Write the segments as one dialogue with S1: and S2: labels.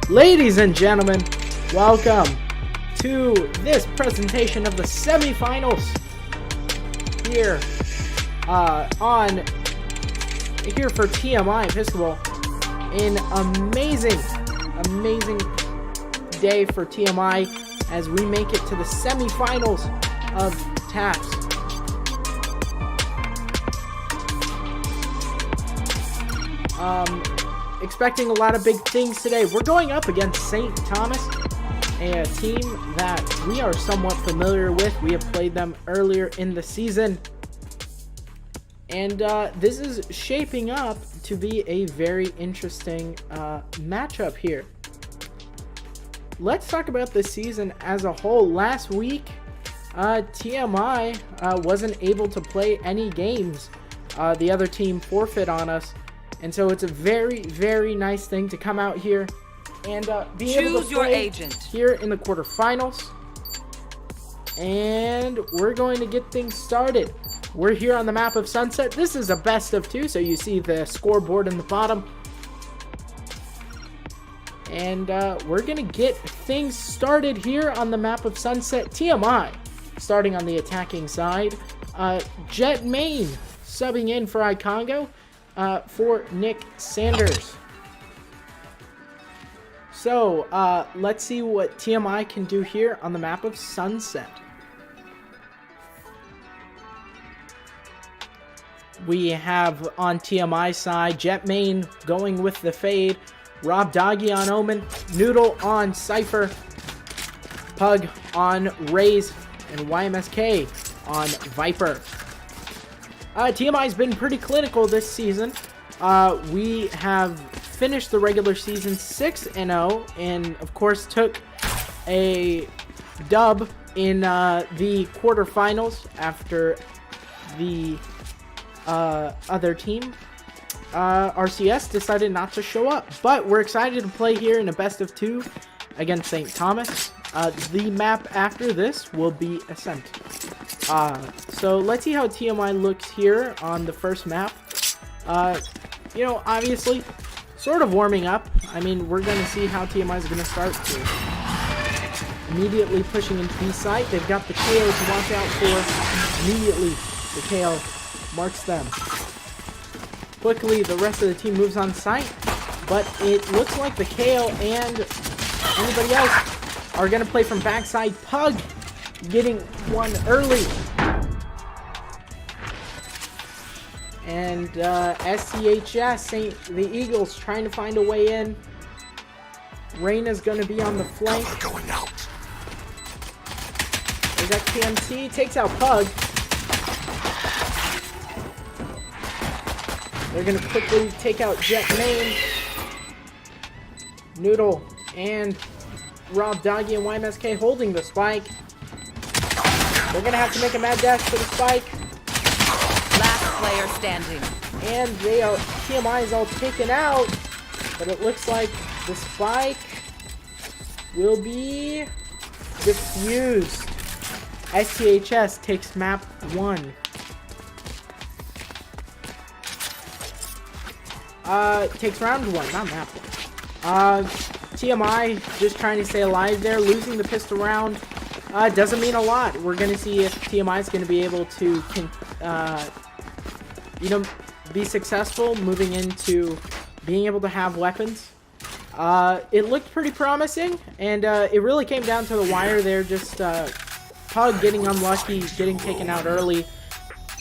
S1: Ladies and gentlemen, welcome to this presentation of the semifinals here for TMI Episcopal. An amazing day for TMI as we make it to the semifinals of TAPPS. Expecting a lot of big things today. We're going up against St. Thomas, a team that we are somewhat familiar with. We have played them earlier in the season. And this is shaping up to be a very interesting matchup here. Let's talk about the season as a whole. Last week, TMI wasn't able to play any games. The other team forfeit on us. And so it's a very, very nice thing to come out here and be able to play here in the quarterfinals. And we're going to get things started. We're here on the map of Sunset. This is a best of 2, so you see the scoreboard in the bottom. And we're going to get things started here on the map of Sunset. TMI starting on the attacking side. Jet Main subbing in for iCongo. For Nick Sanders. So, let's see what TMI can do here on the map of Sunset. We have on TMI side, Jet Main going with the fade, Rob Doggy on Omen, Noodle on Cypher, Pug on Raze, and YMSK on Viper. TMI's been pretty clinical this season. We have finished the regular season 6-0, and of course took a dub in the quarterfinals after the other team, RCS, decided not to show up. But we're excited to play here in a best of 2 against St. Thomas. The map after this will be Ascent. So let's see how TMI looks here on the first map. You know, obviously, sort of warming up. I mean, we're going to see how TMI is going to start here. Immediately pushing into B site. They've got the KO to watch out for. Immediately, the KO marks them. Quickly, the rest of the team moves on site. But it looks like the KO and anybody else are going to play from backside. Pug getting one early. And SCHS, the Eagles, trying to find a way in. Reyna's going to be on the flank.
S2: Going out.
S1: There's that KMT. Takes out Pug. They're going to quickly take out Jet Main. Noodle and Rob Doggy and YMSK holding the spike. They're going to have to make a mad dash for the spike.
S3: Last player standing.
S1: And TMI is all taken out. But it looks like the spike will be defused. STHS takes map 1. Takes round 1, not map 1. TMI just trying to stay alive there, losing the pistol round. Doesn't mean a lot. We're going to see if TMI is going to be able to, be successful moving into being able to have weapons. It looked pretty promising, and it really came down to the wire there. Just Pug getting unlucky, getting taken out early.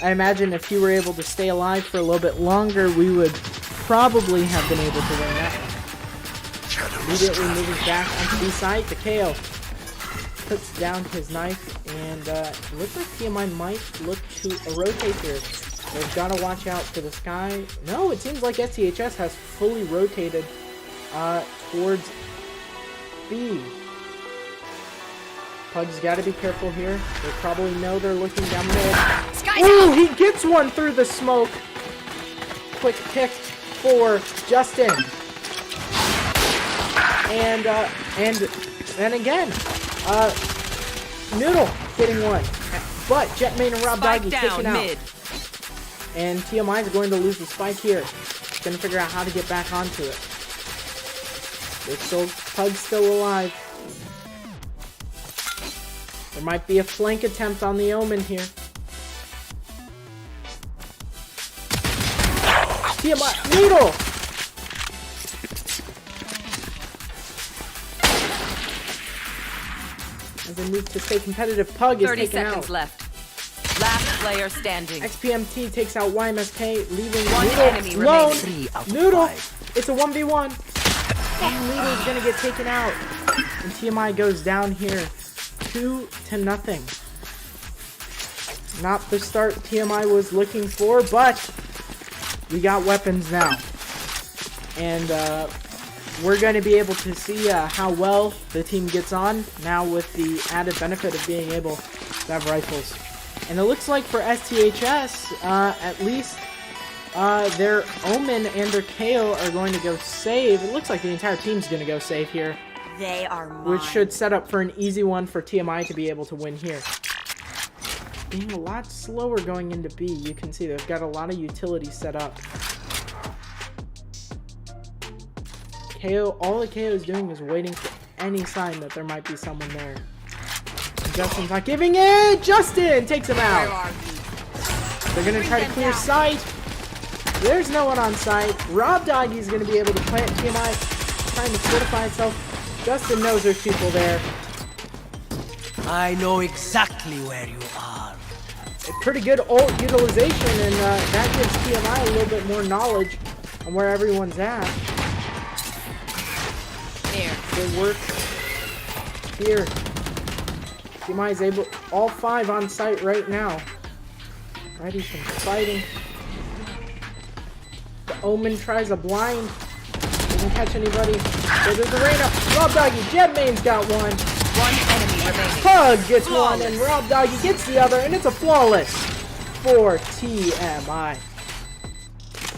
S1: I imagine if he were able to stay alive for a little bit longer, we would probably have been able to win that one. Immediately moving back onto B side, the KO puts down his knife, and it looks like TMI might look to rotate here. They've got to watch out for the sky. No, it seems like STHS has fully rotated towards B. Pug's got to be careful here. They probably know they're looking down mid. Ooh, he gets one through the smoke. Quick pick for Justin. And again, Noodle getting one. But Jet Main and Rob Doggy taken out. Mid. And TMI is going to lose the spike here. Going to figure out how to get back onto it. Pug's still alive. There might be a flank attempt on the Omen here. TMI, Needle! As they move to stay competitive, Pug is
S3: 30
S1: taken out.
S3: seconds left. Last player standing.
S1: XPMT takes out YMSK, leaving
S3: One
S1: Noodle
S3: enemy
S1: alone.
S3: remaining.
S1: Noodle, it's a 1v1. And Noodle's gonna get taken out. And TMI goes down here 2-0. Not the start TMI was looking for, but we got weapons now. And we're going to be able to see how well the team gets on now with the added benefit of being able to have rifles. And it looks like for STHS, at least their Omen and their KO are going to go save. It looks like the entire team's going to go save here.
S3: They are mine.
S1: Which should set up for an easy one for TMI to be able to win here. Being a lot slower going into B, you can see they've got a lot of utility set up. KO, all the KO is doing is waiting for any sign that there might be someone there. And Justin's not giving it! Justin takes him out! They're gonna try to clear sight. There's no one on site. Rob Doggy's gonna be able to plant TMI, trying to fortify itself. Justin knows there's people there.
S2: I know exactly where you are.
S1: A pretty good ult utilization, and that gives TMI a little bit more knowledge on where everyone's at.
S3: Here.
S1: Good work here. TMI is able, all 5 on site right now. Ready from fighting. The Omen tries a blind. Doesn't catch anybody. So there's a Reyna. Rob Doggy, Jet Main's got one.
S3: One enemy remaining.
S1: Pug gets one, and Rob Doggy gets the other, and it's a flawless for TMI.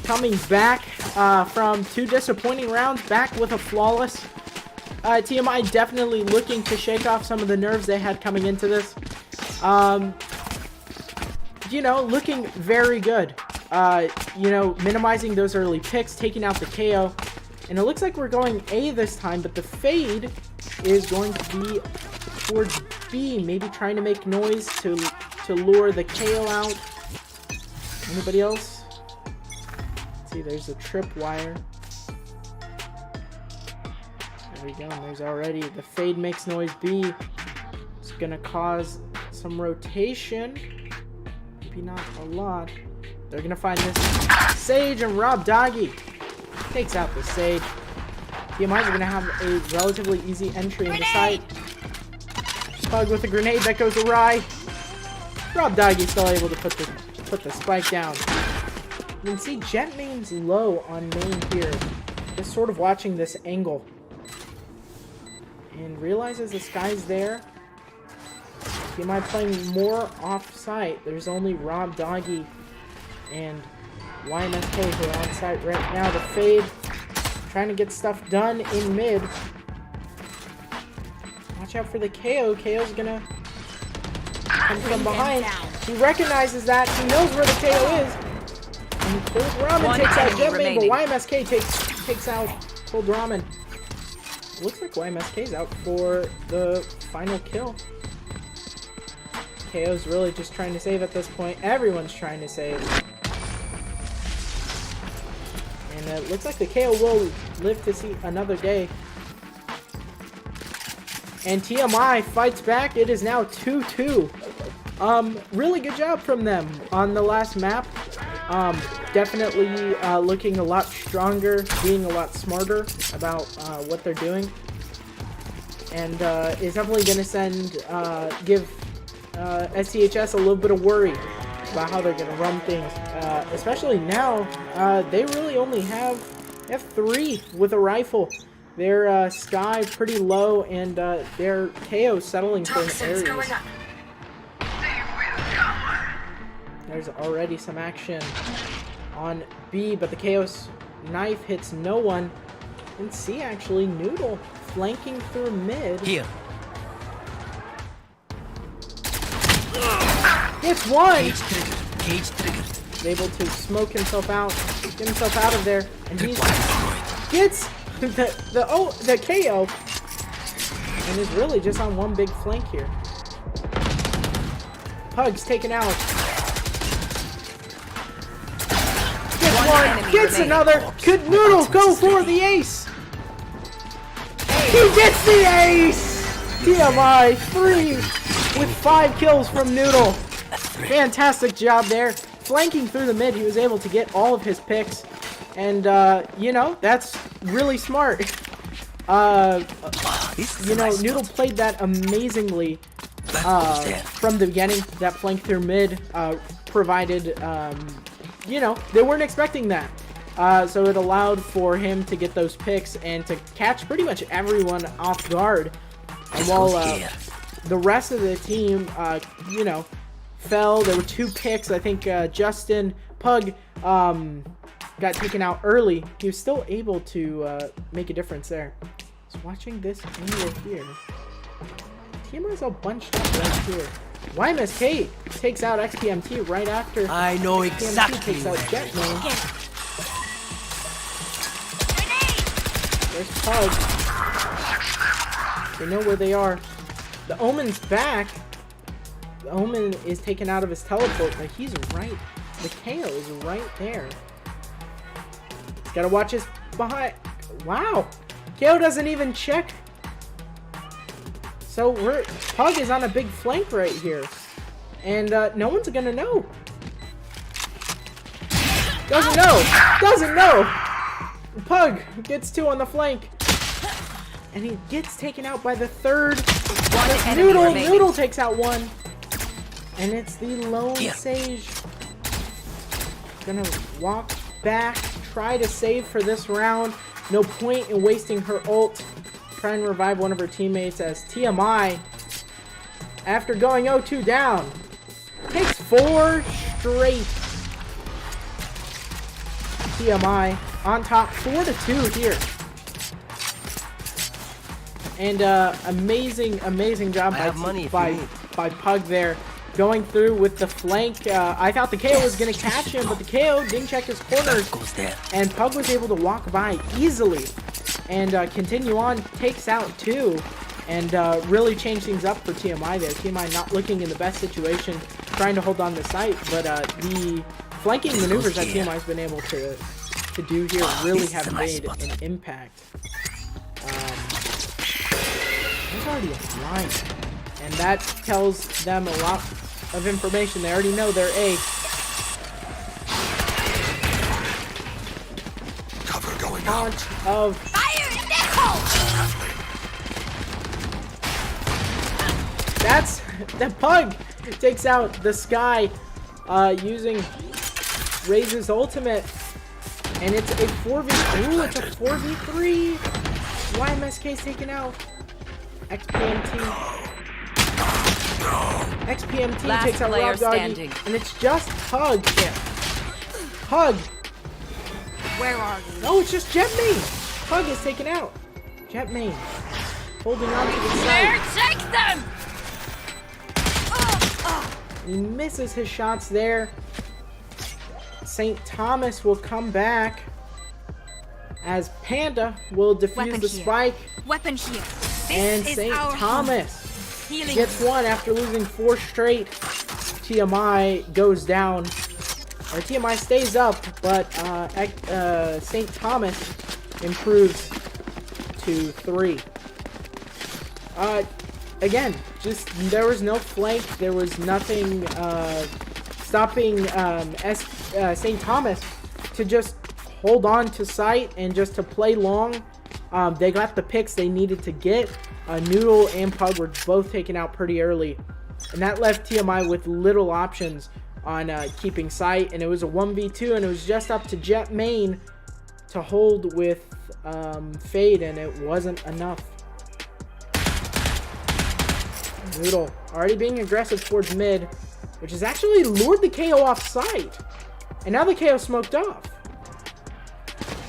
S1: Coming back from 2 disappointing rounds, back with a flawless. TMI definitely looking to shake off some of the nerves they had coming into this. You know, looking very good. You know, minimizing those early picks, taking out the KO. And it looks like we're going A this time, but the fade is going to be towards B, maybe trying to make noise to lure the KO out. Anybody else? Let's see, there's a tripwire. There we go, and there's already the fade makes noise B. It's gonna cause some rotation. Maybe not a lot. They're gonna find this Sage, and Rob Doggy takes out the Sage. TMI are gonna have a relatively easy entry in the site. Pug with a grenade that goes awry. Rob Doggy still able to put the spike down. You can see Jet Main's low on main here. Just sort of watching this angle. And realizes this guy's there. TMI playing more off-site. There's only Rob Doggy and YMSK who are on site right now. The fade, trying to get stuff done in mid. Watch out for the KO. KO's gonna come from behind. He recognizes that. He knows where the KO is. And Cold Ramen takes out Jet Main, but YMSK takes out Cold Ramen. Looks like YMSK's out for the final kill. KO's really just trying to save at this point. Everyone's trying to save. And it looks like the KO will live to see another day. And TMI fights back. It is now 2-2. Really good job from them on the last map. Definitely looking a lot stronger, being a lot smarter about what they're doing. And is definitely going to give STHS a little bit of worry about how they're going to run things. Especially now, they really only have 3 with a rifle. Their Sky pretty low, and their KO settling for areas. There's already some action on B, but the KO's knife hits no one. And C, actually, Noodle flanking through mid.
S2: Here.
S1: Hits one!
S2: Cage trigger. Cage trigger.
S1: He's able to smoke himself out, get himself out of there, and he gets the KO, and is really just on one big flank here. Pug's taken out. Gets one, gets another. Could Noodle go for the ace? He gets the ace! TMI 3 with 5 kills from Noodle. Fantastic job there. Flanking through the mid, he was able to get all of his picks. And, you know, that's really smart. You know, Noodle played that amazingly from the beginning. That flank through mid provided, you know, they weren't expecting that. So it allowed for him to get those picks and to catch pretty much everyone off guard. And while the rest of the team, you know, fell, there were 2 picks. I think Justin Pug got taken out early. He was still able to make a difference there. Just watching this angle here. TMI's all bunched up right here. YMSK takes out XPMT right after.
S2: I know
S1: XPMT
S2: exactly
S1: takes out
S2: where
S1: Jetman. There's Pug. They know where they are. The Omen's back. The Omen is taken out of his teleport, but he's right. The KO is right there. He's gotta watch his behind. Wow. KO doesn't even check. So Pug is on a big flank right here. And no one's gonna know. Doesn't know. Doesn't know. Pug gets 2 on the flank. And he gets taken out by the 3rd. Noodle. Noodle takes out 1. And it's the lone Sage. Gonna walk back. Try to save for this round. No point in wasting her ult. Try and revive one of her teammates as TMI, after going 0-2 down, takes 4 straight. TMI on top 4-2 here. And amazing job by Pug there. Going through with the flank. I thought the KO was going to catch him, but the KO didn't check his corners. And Pug was able to walk by easily. And continue on, takes out 2. And really change things up for TMI there. TMI not looking in the best situation, trying to hold on the site. But the flanking maneuvers that TMI's been able to do here really have made an impact. There's already a blind. And that tells them a lot of information. They already know they're A.
S4: Cover going
S1: Launch of
S3: Fire in the hole!
S1: That's the Pug takes out the Sky using Raze's ultimate. And it's a 4v. Ooh, it's a 4v3. YMSK's taken out. XPMT
S3: Last
S1: takes out
S3: player
S1: Rob Doggy,
S3: standing.
S1: and it's just Pug. Yeah. Pug.
S3: Where are you?
S1: No, it's just Jetmain. Pug is taken out. Jetmain holding on to the
S3: There,
S1: side.
S3: take them!
S1: He misses his shots there. St. Thomas will come back as Panda will defuse the spike.
S5: Weapon here.
S1: And St. Thomas gets 1 after losing 4 straight. TMI goes down. Or TMI stays up, but St. Thomas improves to 3. Again, just there was no flank. There was nothing stopping St. Thomas to just hold on to site and just to play long. They got the picks they needed to get. Noodle and Pug were both taken out pretty early. And that left TMI with little options on keeping sight. And it was a 1v2, and it was just up to Jetmain to hold with Fade, and it wasn't enough. Noodle already being aggressive towards mid, which has actually lured the KO off site. And now the KO smoked off.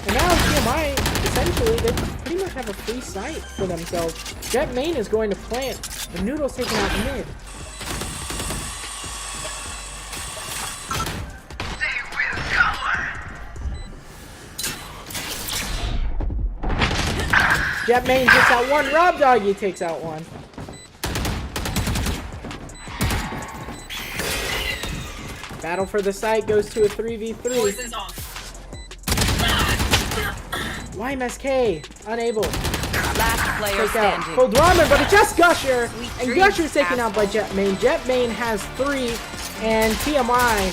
S1: And now TMI, essentially, they pretty much have a free site for themselves. Jetmain is going to plant, and Noodle's taking out mid. Jet Main takes out one. Rob Doggy takes out one. Battle for the site goes to a 3v3. YMSK unable.
S2: Last player
S1: Take out
S2: standing.
S1: Cold Ramen, but it's just Gusher. And Gusher's taken out by Jet Main. Jet Main has 3, and TMI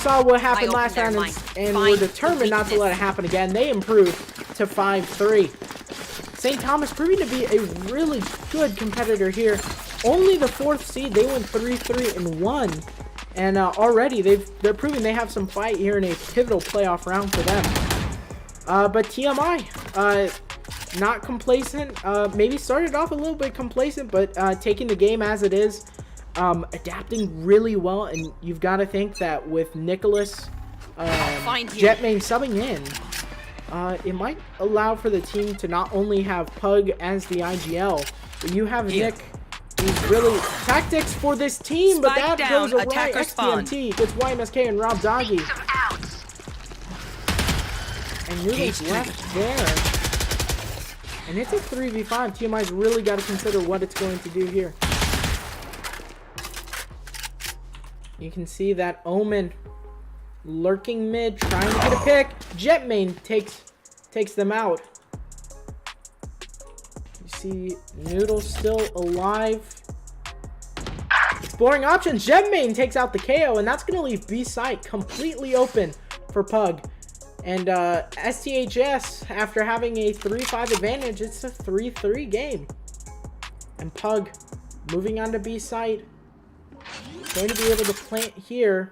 S1: saw what happened last round and were determined not to let it happen again. They improved to 5-3. St. Thomas proving to be a really good competitor here. Only the 4th seed. They went 3-3-1. And already they're proving they have some fight here in a pivotal playoff round for them. But TMI, not complacent. Maybe started off a little bit complacent, but taking the game as it is, adapting really well. And you've got to think that with Nicholas, Jet Main subbing in, it might allow for the team to not only have Pug as the IGL, but you have Nick. He's really tactics for this team, but that goes away. XPMT gets YMSK and Rob Doggy. And Noodle's left there. And it's a 3v5. TMI's really got to consider what it's going to do here. You can see that Omen lurking mid, trying to get a pick. Jet Main takes them out. You see Noodle still alive. Exploring options. Jet Main takes out the KO, and that's going to leave B site completely open for Pug. And STHS, after having a 3-5 advantage, it's a 3-3 game. And Pug moving on to B site. Going to be able to plant here.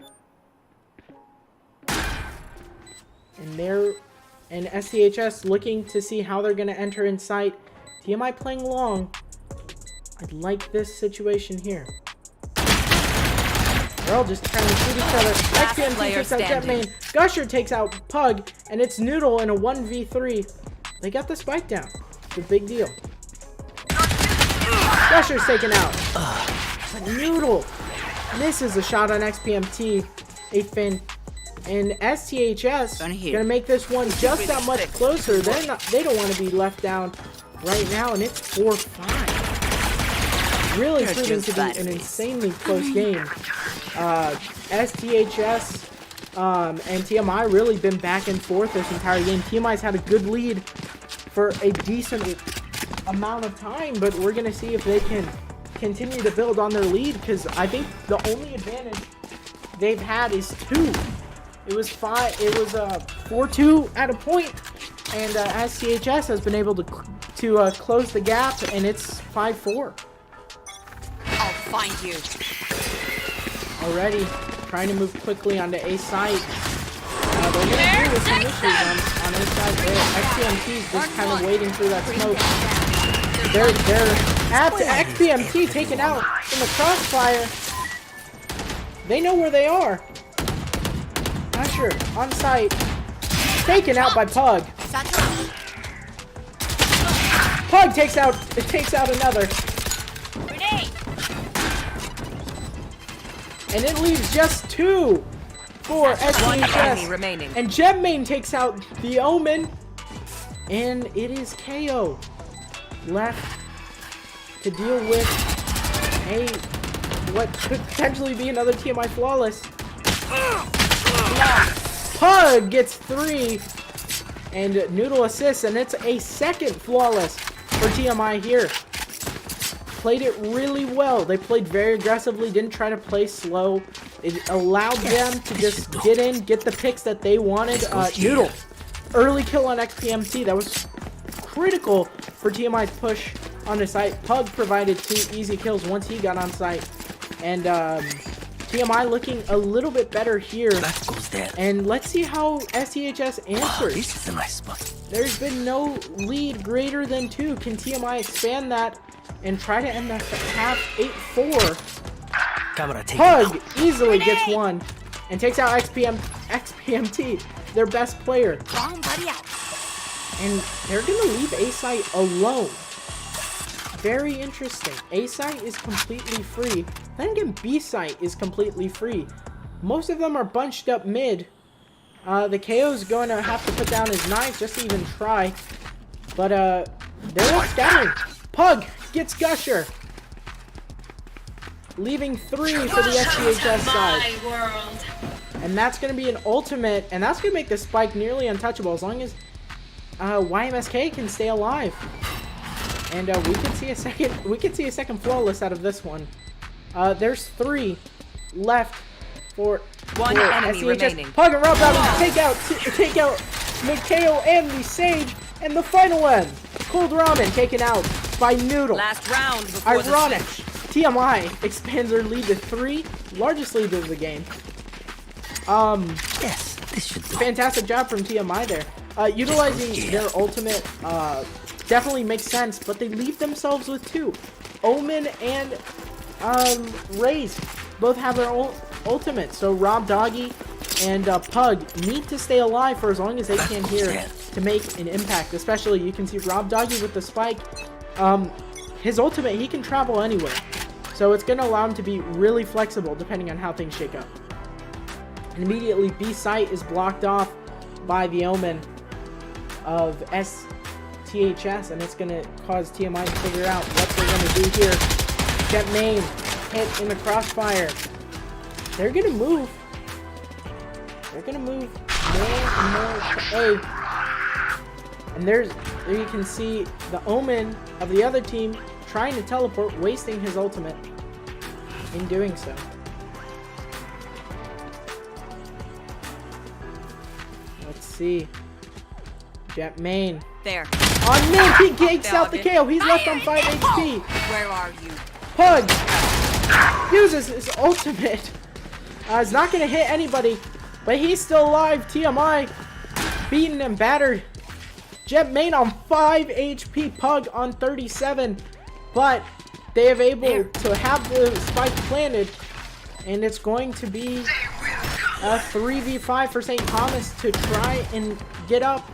S1: And STHS looking to see how they're going to enter in site. TMI playing long. I like this situation here. They're all just trying to shoot each other. XPMT takes out Jet Main. Gusher takes out Pug. And it's Noodle in a 1v3. They got the spike down. It's a big deal. Gusher's taken out. But Noodle misses a shot on XPMT. 8th fin. And STHS gonna make this one just that much closer. They don't want to be left down right now, and it's 4-5. Really proving to be an insanely close game. STHS and TMI really been back and forth this entire game. TMI's had a good lead for a decent amount of time, but we're gonna see if they can continue to build on their lead, because I think the only advantage they've had is 2. It was 4-2 at a point, and STHS has been able to close the gap, and it's 5-4.
S3: I'll find you.
S1: Already trying to move quickly onto A site. They're going to deal with some issues on A site there. XPMT's just kind of waiting through that smoke. They're at XPMT taken out in the crossfire. They know where they are. Usher on site, taken out by Pug. Pug takes out another. And it leaves just 2 for STHS. And Jet Main takes out the Omen. And it is KO left to deal with what could potentially be another TMI flawless. Pug gets 3. And Noodle assists, and it's a second flawless for TMI here. Played it really well. They played very aggressively, didn't try to play slow. It allowed them to just get in, get the picks that they wanted. Noodle, early kill on XPMT. That was critical for TMI's push on the site. Pug provided 2 easy kills once he got on site. And TMI looking a little bit better here. And let's see how STHS answers.
S2: This is a nice spot.
S1: There's been no lead greater than 2. Can TMI expand that and try to end the half 8-4? Pug easily gets 1 and takes out XPMT, their best player. And they're going to leave A-Site alone. Very interesting. A-Site is completely free. Then again, B-Site is completely free. Most of them are bunched up mid. The KO's going to have to put down his knife just to even try. But They're scattering. Pug gets Gusher. Leaving 3 for the SCHS side. And that's going to be an ultimate, and that's going to make the spike nearly untouchable as long as YMSK can stay alive. And we can see a second flawless out of this one. There's 3 left for
S3: one enemy
S1: SCHS.
S3: remaining.
S1: Pug and Rob take out Mikhail and the Sage, and the final one, Cold Ramen taken out by Noodle.
S3: Last round before
S1: Ironic.
S3: the switch.
S1: TMI expands their lead to 3, largest lead of the game.
S2: Yes, this should be
S1: Fantastic job from TMI there. Utilizing their ultimate definitely makes sense, but they leave themselves with 2. Omen and Raze both have their ultimate, so Rob Doggy and Pug need to stay alive for as long as they can here to make an impact. Especially, you can see Rob Doggy with the spike. His ultimate, he can travel anywhere. So it's going to allow him to be really flexible depending on how things shake up. And immediately, B site is blocked off by the Omen of STHS, and it's going to cause TMI to figure out what they're going to do here. Jet main hit in the crossfire. They're going to move. They're going to move more and more to A. And there you can see the Omen of the other team trying to teleport, wasting his ultimate in doing so. Let's see. Jet main.
S3: There.
S1: On mid, he takes out the KO. He's left on 5 HP.
S3: Where are you?
S1: Pug uses his ultimate. It's not going to hit anybody, but he's still alive. TMI beaten and battered. Jet main on 5 HP, Pug on 37, but they have able to have the spike planted, and it's going to be a 3v5 for St. Thomas to try and get up.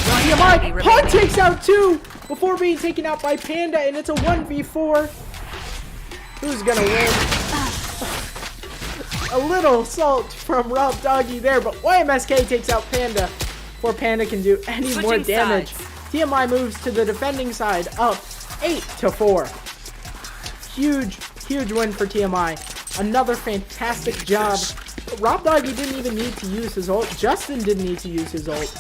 S1: TMI, Pug takes out 2 before being taken out by Panda, and it's a 1v4. Who's gonna win? A little salt from Rob Doggy there, but YMSK takes out Panda before Panda can do any more damage. TMI moves to the defending side, up 8-4. Huge win for TMI. Another fantastic job. Rob Doggy didn't even need to use his ult. Justin didn't need to use his ult.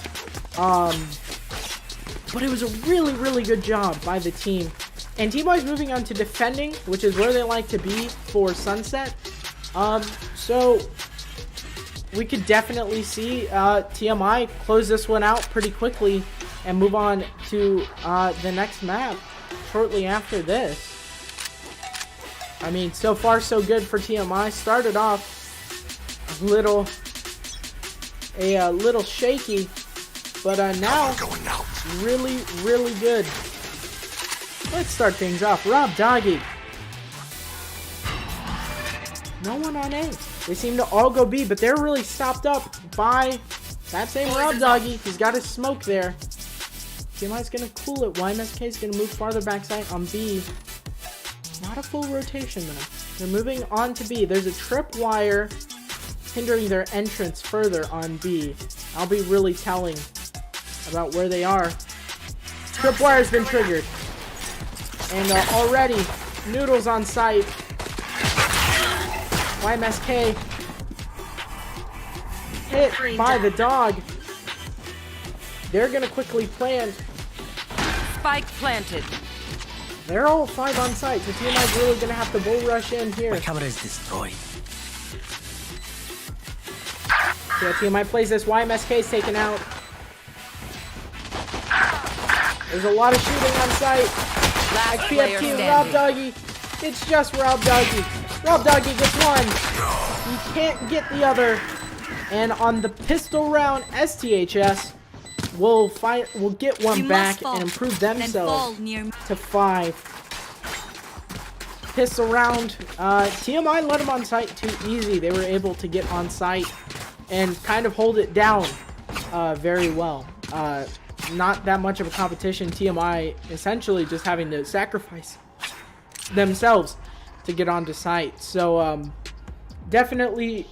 S1: But it was a really good job by the team. And TMI's moving on to defending, which is where they like to be for Sunset. So we could definitely see TMI close this one out pretty quickly and move on to the next map shortly after this. I mean, so far so good for TMI. Started off a little shaky, but now really good. Let's start things off. Rob Doggy. No one on A. They seem to all go B, but they're really stopped up by that same Rob Doggy. He's got his smoke there. TMI's going to cool it. YMSK is going to move farther backside on B. Not a full rotation, though. They're moving on to B. There's a tripwire hindering their entrance further on B. I'll be really telling about where they are. Tripwire's been triggered. And already, Noodles on site. YMSK hit by the dog. They're going to quickly plant.
S3: Spike planted.
S1: They're all 5 on site, so TMI's really going to have to bull rush in here.
S2: My camera is destroyed.
S1: Yeah, TMI plays this. YMSK's taken out. There's a lot of shooting on site.
S3: Last player
S1: XPFT
S3: standing.
S1: Rob Doggy. It's just Rob Doggy. Rob Doggy gets one. He can't get the other. And on the pistol round, STHS will get one back and improve themselves to 5. Pistol round. TMI let them on site too easy. They were able to get on site and kind of hold it down very well. Not that much of a competition. TMI essentially just having to sacrifice themselves to get onto site. So definitely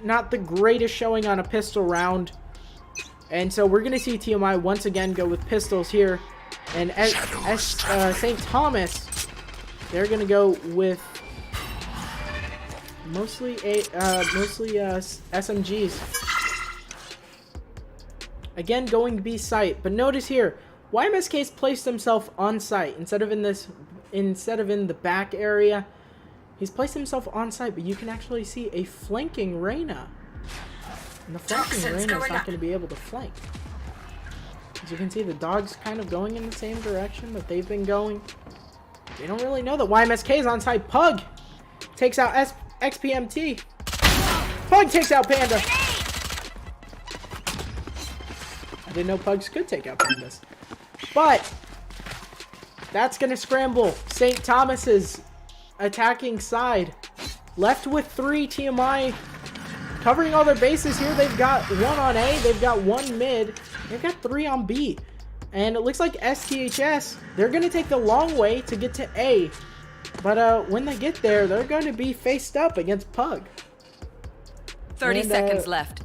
S1: not the greatest showing on a pistol round. And so we're going to see TMI once again go with pistols here. And St. Thomas, they're gonna go with mostly SMGs. Again, going B site, but notice here, YMSK's placed himself on site instead of in the back area. He's placed himself on site, but you can actually see a flanking Reyna. And the flanking Reyna is not going to be able to flank. As you can see, the dog's kind of going in the same direction that they've been going. They don't really know that YMSK is on site. Pug takes out XPMT. Pug takes out Panda. I didn't know Pugs could take out Pandas. But that's going to scramble St. Thomas's attacking side. Left with 3 TMI covering all their bases here. They've got 1 on A. They've got 1 mid. They've got 3 on B. And it looks like STHS, they're going to take the long way to get to A. But when they get there, they're going to be faced up against Pug.
S3: 30 seconds left.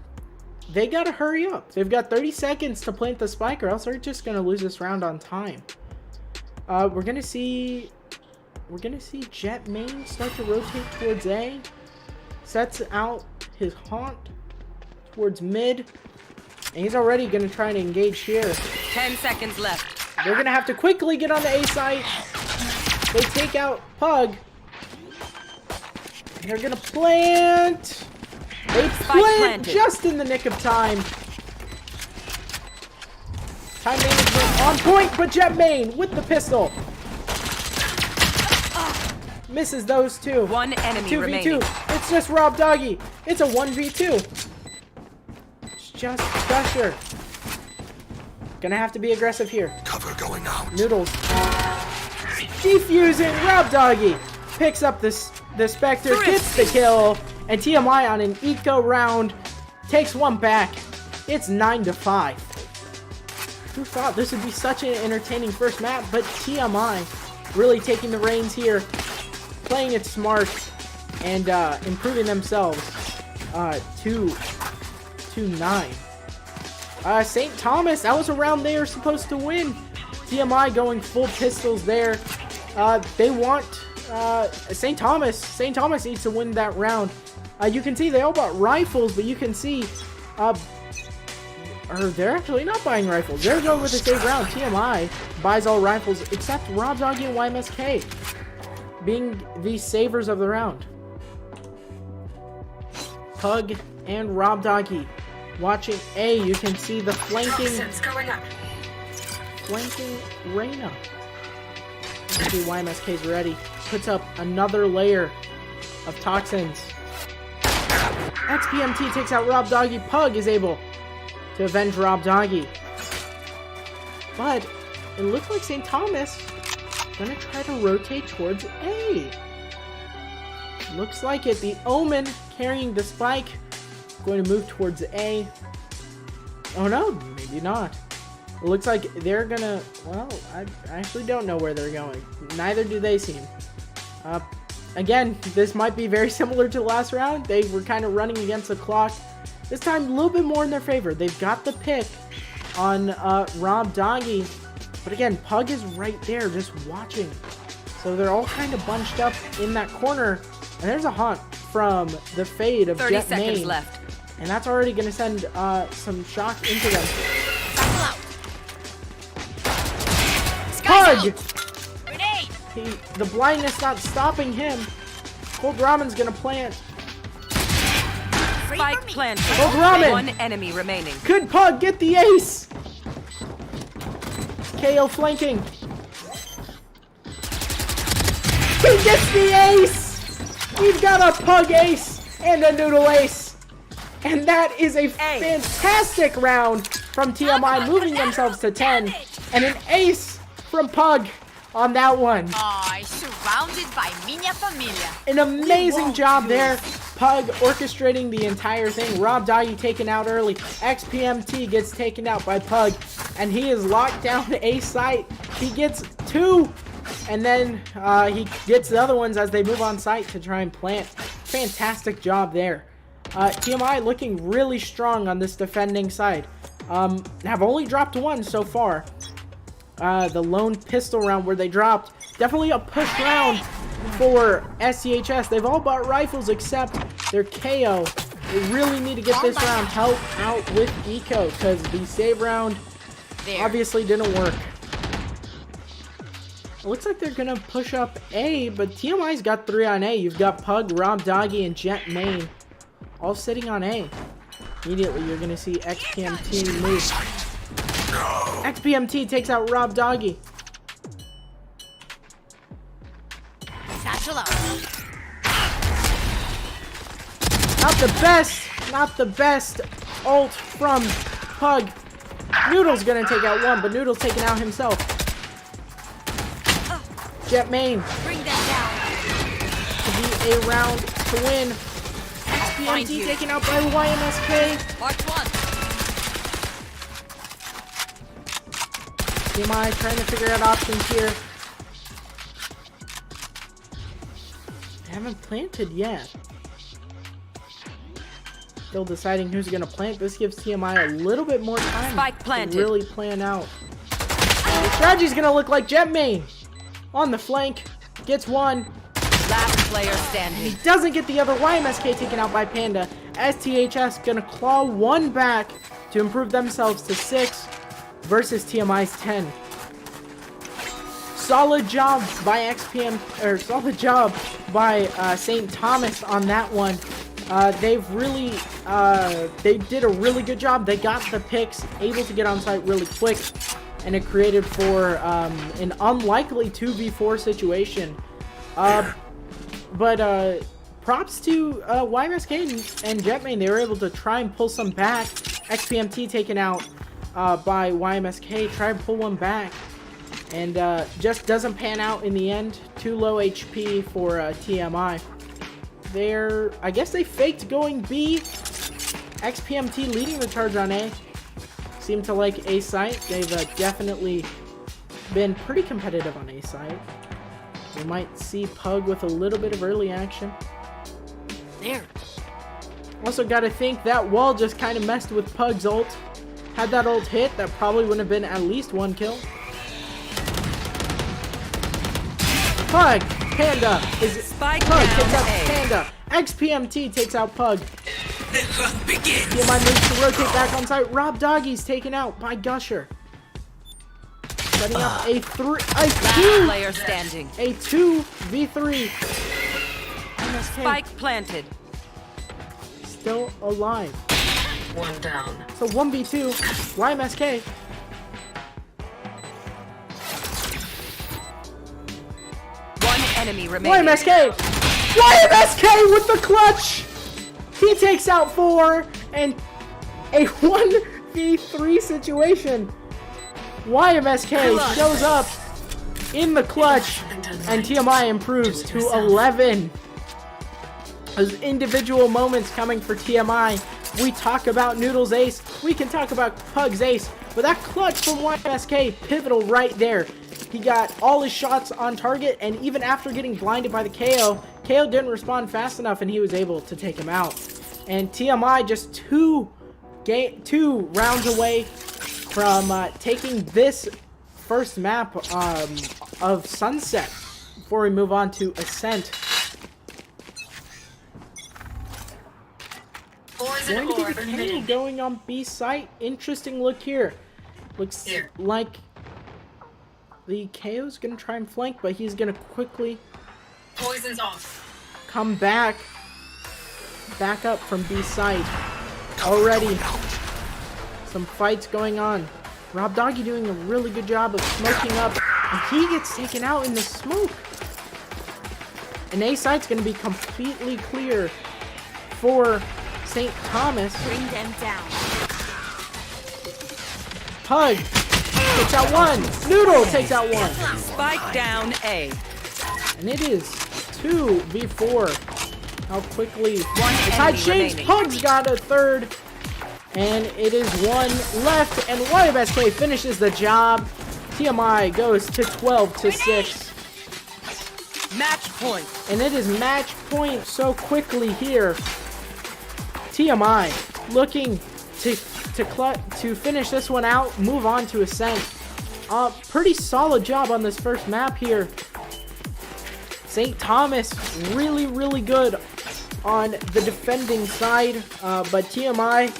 S1: They got to hurry up. They've got 30 seconds to plant the spike, or else they're just going to lose this round on time. We're going to see Jet Main start to rotate towards A. Sets out his haunt towards mid. And he's already going to try and engage here.
S3: 10 seconds left.
S1: They're going to have to quickly get on the A site. They take out Pug. And they're going to plant. They plant just in the nick of time. Time management on point, but Jet Main with the pistol. Misses those two.
S3: 1 enemy
S1: 2v2.
S3: remaining.
S1: It's just Rob Doggy. It's a 1v2. It's just pressure. Gonna have to be aggressive here.
S4: Cover going out.
S1: Noodles. Defusing. Rob Doggy picks up the Spectre, gets the kill, and TMI on an eco round takes one back. It's 9-5. Who thought this would be such an entertaining first map? But TMI really taking the reins here, playing it smart, and improving themselves to 9. St. Thomas, that was a round they were supposed to win. TMI going full pistols there. They want St. Thomas. St. Thomas needs to win that round. You can see they all bought rifles, but you can see, or they're actually not buying rifles. They're going with a safe round. TMI buys all rifles except Rob Doggy and YMSK being the savers of the round. Pug and Rob Doggy watching A. You can see the flanking Reyna. You can see YMSK's ready. Puts up another layer of toxins. XPMT takes out Rob Doggy. Pug is able to avenge Rob Doggy. But it looks like St. Thomas is going to try to rotate towards A. Looks like it. The Omen carrying the spike. Going to move towards A. Oh no, maybe not. It looks like they're going to... Well, I actually don't know where they're going. Neither do they seem. Again, this might be very similar to the last round. They were kind of running against the clock. This time, a little bit more in their favor. They've got the pick on Rob Doggy. But again, Pug is right there just watching. So they're all kind of bunched up in that corner. And there's a hunt from the fade of Jet Main.
S3: 30 seconds left.
S1: And that's already going to send some shock into them. Pug! The blindness not stopping him. Cold Ramen's gonna plant.
S3: Spike planted.
S1: Cold Ramen!
S3: 1 enemy remaining.
S1: Good Pug, get the ace! KO flanking. He gets the ace! We've got a Pug ace and a Noodle ace. And that is a fantastic round from TMI, moving themselves to 10. And an ace from Pug on that one.
S5: Surrounded by minha familia.
S1: An amazing job there. Pug orchestrating the entire thing. Rob Doggy taken out early. XPMT gets taken out by Pug. And he is locked down to A site. He gets 2. And then he gets the other ones as they move on site to try and plant. Fantastic job there. TMI looking really strong on this defending side. Have only dropped 1 so far. the lone pistol round where they dropped. Definitely a push round for SCHS. They've all bought rifles except their KO. They really need to get this round help out with Eco because the save round obviously didn't work. It looks like they're going to push up A, but TMI's got 3 on A. You've got Pug, Rob Doggy, and Jet Main all sitting on A. Immediately, you're going to see XPMT move. XPMT takes out Rob Doggy.
S5: Satchel out.
S1: Not the best ult from Pug. Noodle's going to take out one, but Noodle's taking out himself. Jet Main.
S5: Bring that down.
S1: To be a round to win. XPMT taken out by YMSK.
S5: Mark 1.
S1: TMI trying to figure out options here. They haven't planted yet. Still deciding who's going to plant. This gives TMI a little bit more time to really plan out. The strategy's going to look like Jet Main. On the flank. Gets one.
S3: Last player standing.
S1: He doesn't get the other. YMSK taken out by Panda. STHS going to claw one back to improve themselves to 6 versus TMI's 10. Solid job by solid job by St. Thomas on that one. They did a really good job. They got the picks, able to get on site really quick, and it created for an unlikely 2v4 situation. But props to YMSK and Jetmain. They were able to try and pull some back. XPMT taken out by YMSK. Try and pull one back. And just doesn't pan out in the end. Too low HP for TMI. I guess they faked going B. XPMT leading the charge on A. Seem to like A site. They've definitely been pretty competitive on A site. We might see Pug with a little bit of early action.
S5: There.
S1: Also got to think that wall just kind of messed with Pug's ult. Had that ult hit, that probably would have been at least one kill. Pug! Panda is
S3: Spike
S1: Pug
S3: down
S1: takes out
S3: A.
S1: Panda. XPMT takes out Pug.
S2: The hunt begins.
S1: TMI moves to rotate back on site. Rob Doggy's taken out by Gusher. Setting up a 2
S3: player standing.
S1: A 2v3. MSK
S3: Spike planted.
S1: still alive.
S4: One down.
S1: So 1v2. YMSK.
S3: One enemy remaining.
S1: YMSK! YMSK with the clutch! He takes out 4 and a 1v3 situation. YMSK shows up in the clutch and TMI improves to 11. Those individual moments coming for TMI. We talk about Noodle's ace. We can talk about Pug's ace. But that clutch from YMSK, pivotal right there. He got all his shots on target, and even after getting blinded by the KO didn't respond fast enough, and he was able to take him out. And TMI just two rounds away from taking this first map of Sunset before we move on to Ascent. Going to be the KO going on B site. Interesting look here. Looks like the KO's going to try and flank, but he's going to quickly
S4: Poison's off.
S1: come back up from B site. Already some fights going on. Rob Doggy doing a really good job of smoking up, and he gets taken out in the smoke. And A site's going to be completely clear for St. Thomas.
S5: Bring them down.
S1: Pug takes out one. Noodle takes out one.
S3: Spike down A.
S1: And it is 2v4. How quickly the tide
S3: enemy
S1: change.
S3: remaining.
S1: Pug's got a third. And it is one left. And YMSK finishes the job. TMI goes to 12-6.
S3: Match point.
S1: And it is match point so quickly here. TMI looking to finish this one out, move on to Ascent. Pretty solid job on this first map here. St. Thomas really, really good on the defending side, but TMI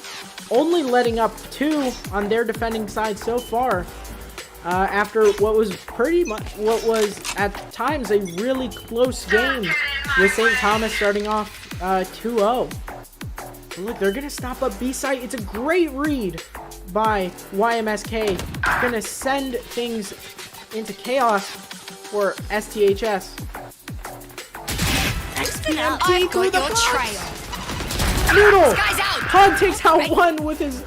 S1: only letting up 2 on their defending side so far. After what was at times a really close game with St. Thomas starting off 2-0. Look, they're gonna stop up B site. It's a great read by YMSK. Gonna send things into chaos for STHS.
S5: I've got your trail.
S1: Noodle!
S5: Guy's out.
S1: Pug takes out one with his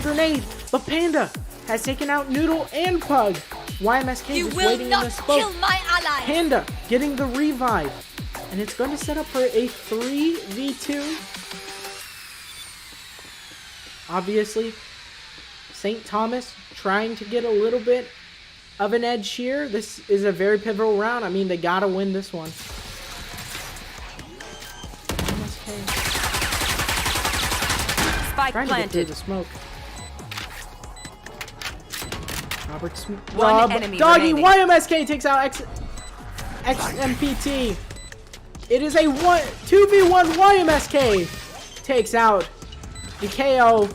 S1: grenade, but Panda has taken out Noodle and Pug. YMSK
S5: You
S1: just
S5: will
S1: waiting in
S5: not
S1: the smoke.
S5: kill my ally.
S1: Panda getting the revive, and it's going to set up for a 3v2. Obviously, St. Thomas trying to get a little bit of an edge here. This is a very pivotal round. I mean, they gotta win this one.
S3: Spike
S1: Trying to get through
S3: planted.
S1: the smoke.
S3: One enemy
S1: Doggy
S3: remaining.
S1: YMSK takes out XMPT. It is a 2v1 YMSK takes out the KO,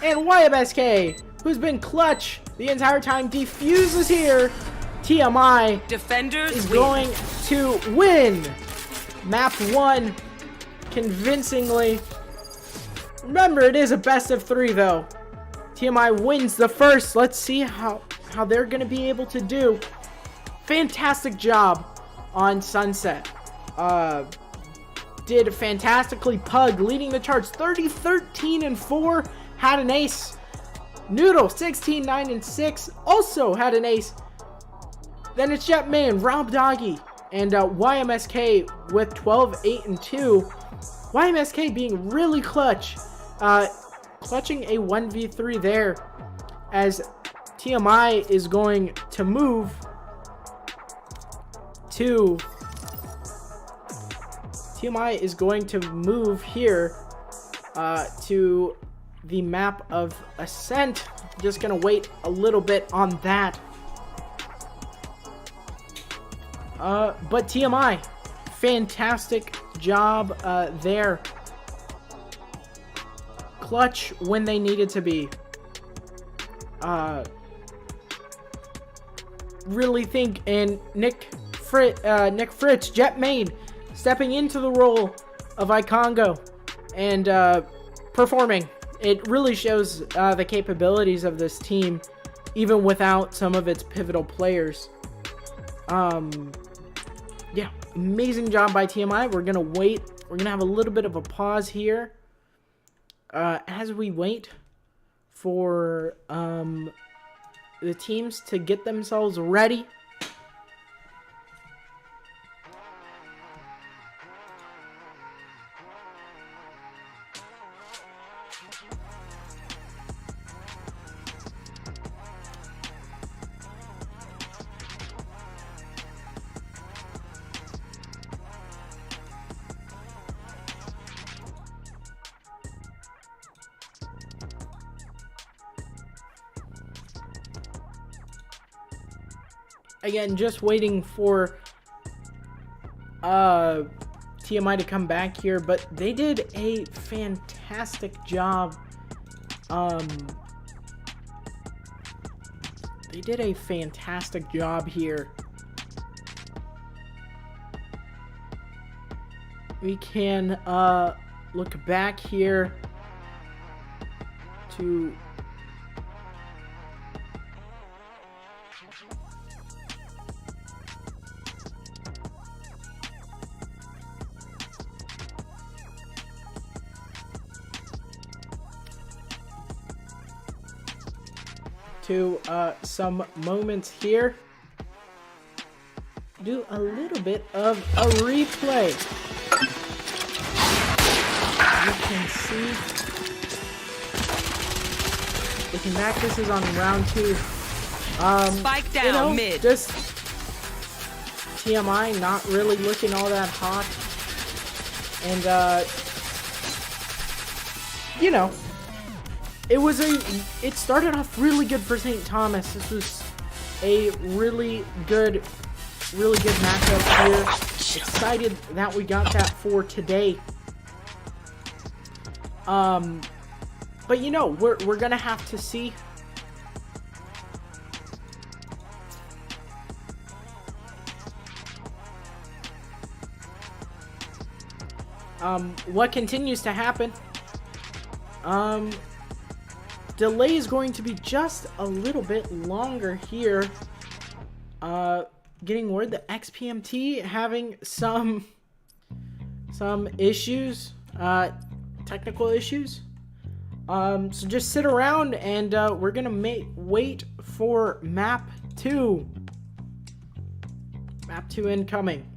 S1: and YMSK, who's been clutch the entire time, defuses here. TMI
S3: Defenders
S1: is
S3: win.
S1: going to win map 1 convincingly. Remember, it is a best of 3 though. TMI wins the first. Let's see how they're gonna be able to do. Fantastic job on Sunset. Did fantastically. Pug leading the charts, 30, 13, and 4. Had an ace. Noodle 16, 9, and 6. Also had an ace. Then it's Jetman, Rob Doggy, and YMSK with 12, 8, and 2. YMSK being really clutch. Clutching a 1v3 there, as TMI is going to move to here to the map of Ascent. Just gonna wait a little bit on that. But TMI, fantastic job there. Clutch when they needed to be. Really think, and Nick Fritz, Jetmain, stepping into the role of Icongo and performing. It really shows the capabilities of this team, even without some of its pivotal players. Yeah, amazing job by TMI. We're gonna wait. We're gonna have a little bit of a pause here. As we wait for the teams to get themselves ready. Again, just waiting for TMI to come back here, but they did a fantastic job. They did a fantastic job here. We can look back here to some moments here. Do a little bit of a replay. You can see. Looking back, this is on round 2.
S3: Spike down mid.
S1: Just TMI not really looking all that hot. And it started off really good for St. Thomas. This was a really good matchup here. Excited that we got that for today. But you know, we're gonna have to see. What continues to happen. Delay is going to be just a little bit longer here. Getting word that XPMT having some issues, technical issues. So just sit around and we're gonna wait for map 2. Map 2 incoming.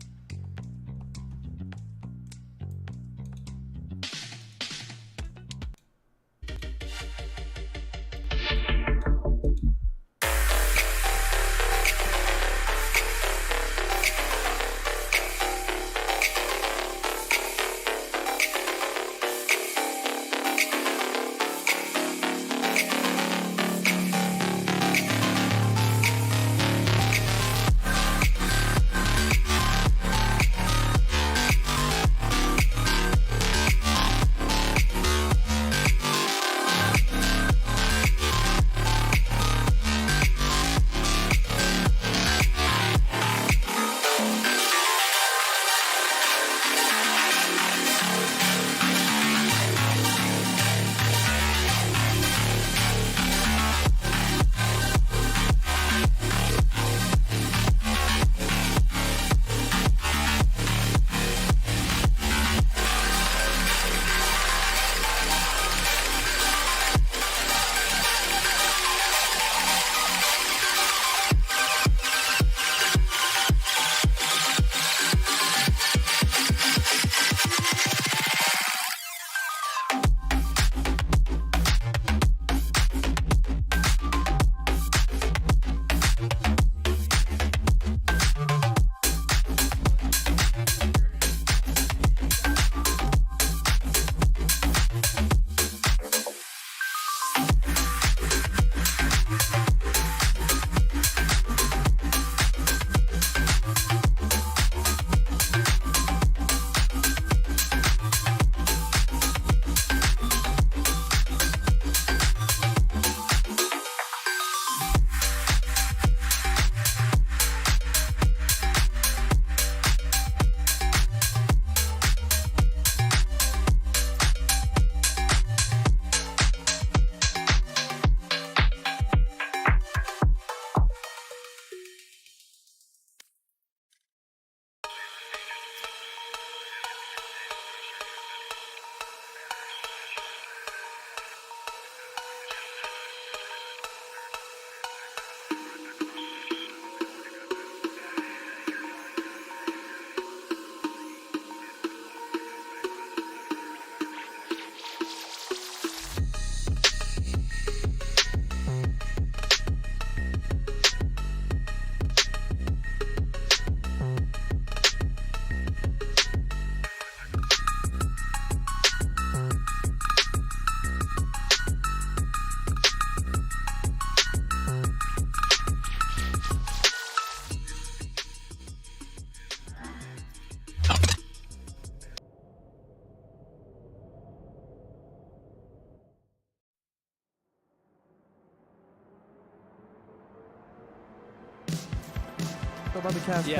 S6: About the cast.
S7: Yeah.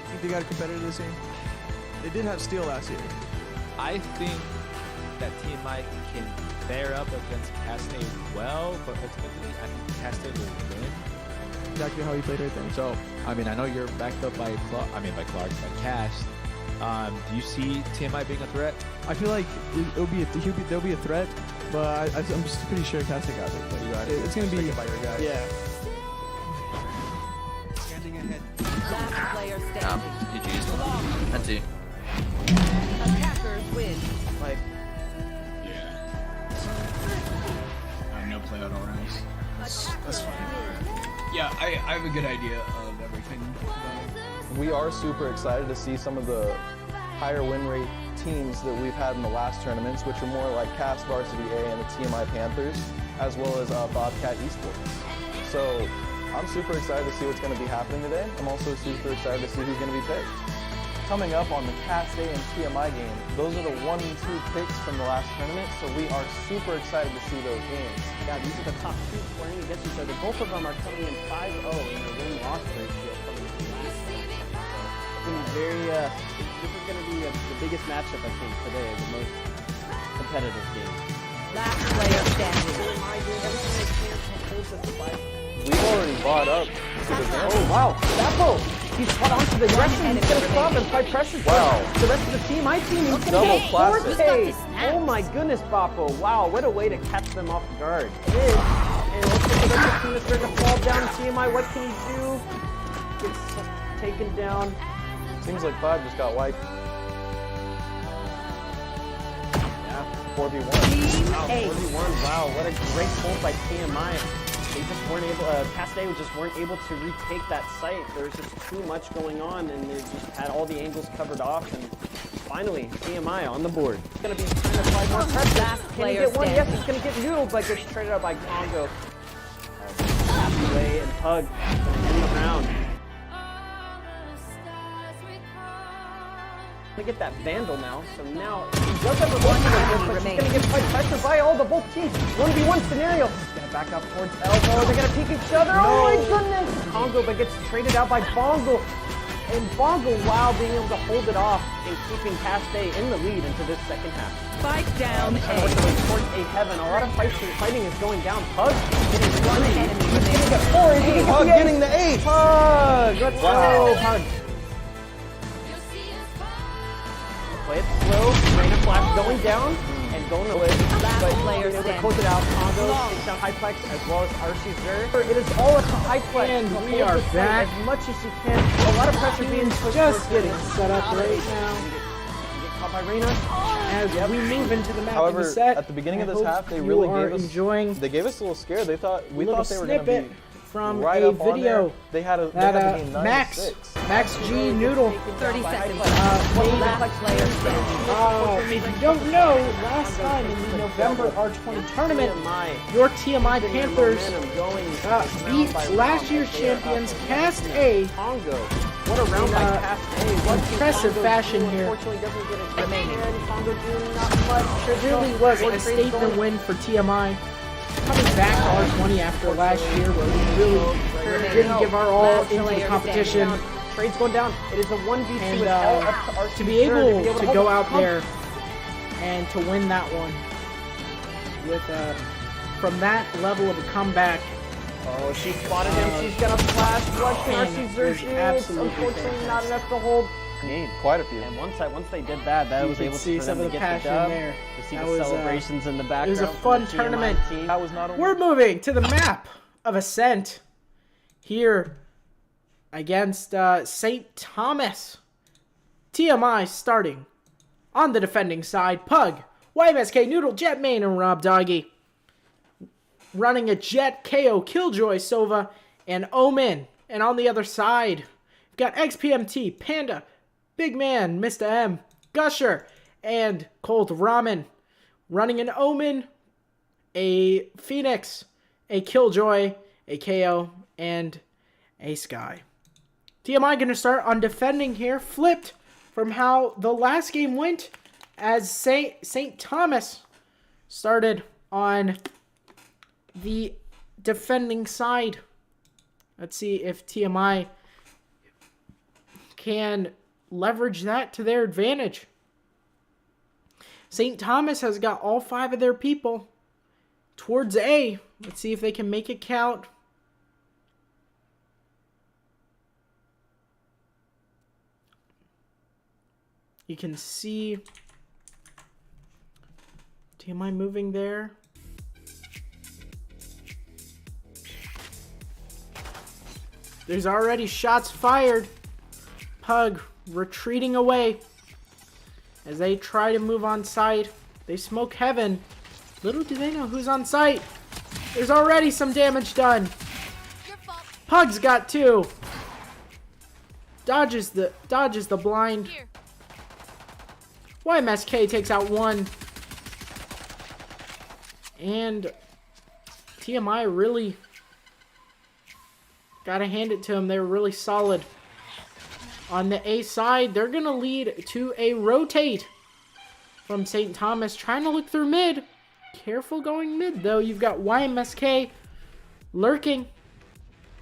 S6: Think they got a competitor this year? They did have Steel last year.
S7: I think that TMI can bear up against Castanet well, but ultimately I think Castanet will win.
S6: Exactly how he played right there.
S7: So, I mean, I know you're backed up by by Cast. Do you see TMI being a threat?
S6: I feel like there'll be a threat, but I'm just pretty sure Castanet got it. But it's gonna be
S7: by your guy.
S6: Yeah.
S2: Standing ahead.
S3: Last player standing.
S8: GG's. That's it.
S3: Attackers win.
S6: Like,
S8: No play out alright. That's fine. Yeah, I have a good idea of everything.
S9: We are super excited to see some of the higher win rate teams that we've had in the last tournaments, which are more like Cast Varsity A and the TMI Panthers, as well as Bobcat Esports. So I'm super excited to see what's going to be happening today. I'm also super excited to see who's going to be picked. Coming up on the Cast A and TMI game, those are the 1 and 2 picks from the last tournament, so we are super excited to see those games.
S10: Yeah, these are the top 2 playing against each other. Both of them are coming in 5-0 in their win-loss ratio coming into the last tournament. It's going to be very, this is going to be the biggest matchup, I think, today, the most competitive game.
S3: Last player standing.
S9: We've already bought up to the game.
S10: Oh, wow. Bappo! He's caught onto the aggression. He's going to stop and fight pressure.
S9: Wow.
S10: The rest of the team, my team, he's going
S9: Double
S10: to
S9: classic.
S10: 4K. Oh my goodness, Bappo. Wow, what a way to catch them off guard. It is. And looks like the rest of the team is starting to fall down. TMI, what can he do? Gets taken down.
S9: Seems like 5 just got wiped. Yeah, 4v1.
S10: Wow, 4v1. Wow, what a great pull by TMI. They just weren't able, Cast A just weren't able to retake that site. There was just too much going on, and they just had all the angles covered off. And finally, TMI on the board. It's going to be trying to apply more pressure.
S3: Last
S10: Can he
S3: player
S10: get one?
S3: standing.
S10: Yes, he's going to get noodled, but gets traded out by Congo. Halfway and Pug in the round. To get that Vandal now, so now he does have a run but he's going to get quite pressure by all the both teams. 1v1 scenario. He's going to back up towards elbow. They're going to peek each other. No. Oh my goodness! Congo, but gets traded out by Bongo. And Bongo, wow, being able to hold it off and keeping Cast A in the lead into this second half.
S3: Spike down A.
S10: Towards A heaven. A lot of fighting is going down. Pug getting one
S3: enemy
S10: He's going to get 4. He's going to get
S9: Pug
S10: the
S9: getting the 8.
S10: Pug! Let's go, Pug. Play it slow, Rain of Flash going down and going away. But
S3: player
S10: being able to
S3: standing.
S10: close it out. Congo takes down Hyplex as well as RC Zer. It is all at Hyplex.
S1: And
S10: to
S1: we
S10: hold
S1: are
S10: this fight
S1: back.
S10: as much as you can. A lot of pressure being pushed.
S1: Just
S10: towards
S1: getting
S10: Raina.
S1: set up right now
S10: Get caught by Raina.
S1: as we move into the map
S9: However,
S1: of the set.
S9: at the beginning of
S1: I
S9: this
S1: hope
S9: half, they
S1: you
S9: really
S1: are
S9: gave us
S1: enjoying
S9: they gave us a little scare. They thought
S1: a
S9: we
S1: little
S9: thought they were going to
S1: snippet
S9: be
S1: from
S9: right
S1: a
S9: up on there.
S1: video
S9: They had
S1: that
S9: to be 9
S1: Max
S9: to 6.
S1: Max G Noodle
S3: 30 seconds.
S1: made.
S3: Last player standing.
S1: If you don't know, last time in the November R20 tournament, your TMI Panthers beat last year's champions Cast A
S10: Congo. What a round by Cast A. What
S1: impressive
S10: Congo
S1: fashion
S10: do?
S1: here.
S10: Unfortunately, doesn't get it remaining. Congo doing not much.
S1: It really was a statement win for TMI. Coming back to R20 after last year where we really didn't give our all into the competition.
S10: Trade's going down. It is a 1v2
S1: And
S10: with L up to RC
S1: to be able to
S10: hold
S1: go
S10: it.
S1: out there and to win that one with from that level of a comeback.
S10: Oh, she spotted him. She's gonna flash. What can
S1: and
S10: RC Zer
S1: it was
S10: do?
S1: absolutely
S10: Unfortunately, not enough to hold.
S9: Game. Quite a few.
S10: And once they did that
S1: You
S10: was
S1: could
S10: able
S1: see
S10: for
S1: some
S10: them
S1: of
S10: to
S1: the
S10: get the
S1: passion
S10: dub.
S1: there.
S10: To see
S1: That
S10: the
S1: was,
S10: celebrations in the background.
S1: was a
S10: from
S1: fun
S10: the TMI
S1: tournament.
S10: team.
S9: That was not a
S1: We're moving to the map of Ascent here against St. Thomas. TMI starting on the defending side. Pug, YMSK, Noodle, Jet Main, and Rob Doggy. Running a Jet, KO, Killjoy, Sova, and Omen. And on the other side, we've got XPMT, Panda, Big Man, Mr. M, Gusher, and Cold Ramen. Running an Omen, a Phoenix, a Killjoy, a KO, and a Sky. TMI going to start on defending here, flipped from how the last game went, as St. Thomas started on the defending side. Let's see if TMI can leverage that to their advantage. St. Thomas has got all 5 of their people towards A. Let's see if they can make it count. You can see TMI moving there. There's already shots fired. Pug retreating away as they try to move on site. They smoke heaven. Little do they know who's on site. There's already some damage done. Pug's got 2. Dodges the blind. YMSK takes out one. And TMI really gotta hand it to them. They were really solid. On the A side, they're gonna lead to a rotate from St. Thomas, trying to look through mid. Careful going mid, though. You've got YMSK lurking,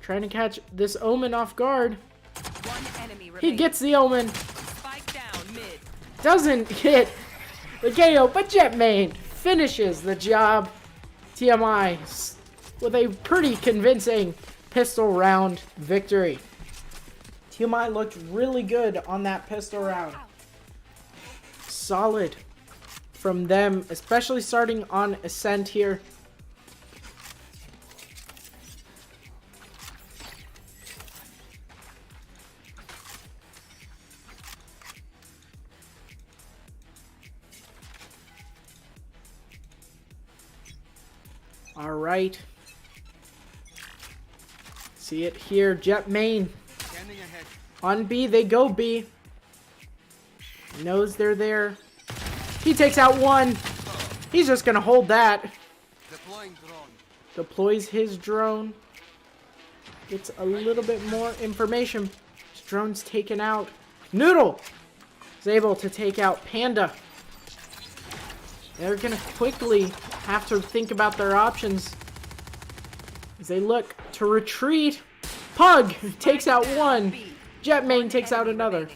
S1: trying to catch this Omen off guard.
S3: One enemy
S1: He
S3: remaining.
S1: gets the Omen.
S3: Spike down mid.
S1: Doesn't hit the KO, but Jetmain finishes the job. TMI with a pretty convincing pistol round victory. TMI looked really good on that pistol round. Solid from them, especially starting on Ascent here. All right. See it here. Jetmain on B. They go B. Knows they're there. He takes out one. He's just going to hold that. Deploys his drone. Gets a little bit more information. His drone's taken out. Noodle is able to take out Panda. They're going to quickly have to think about their options as they look to retreat. Pug takes out one. Jetmain takes out another.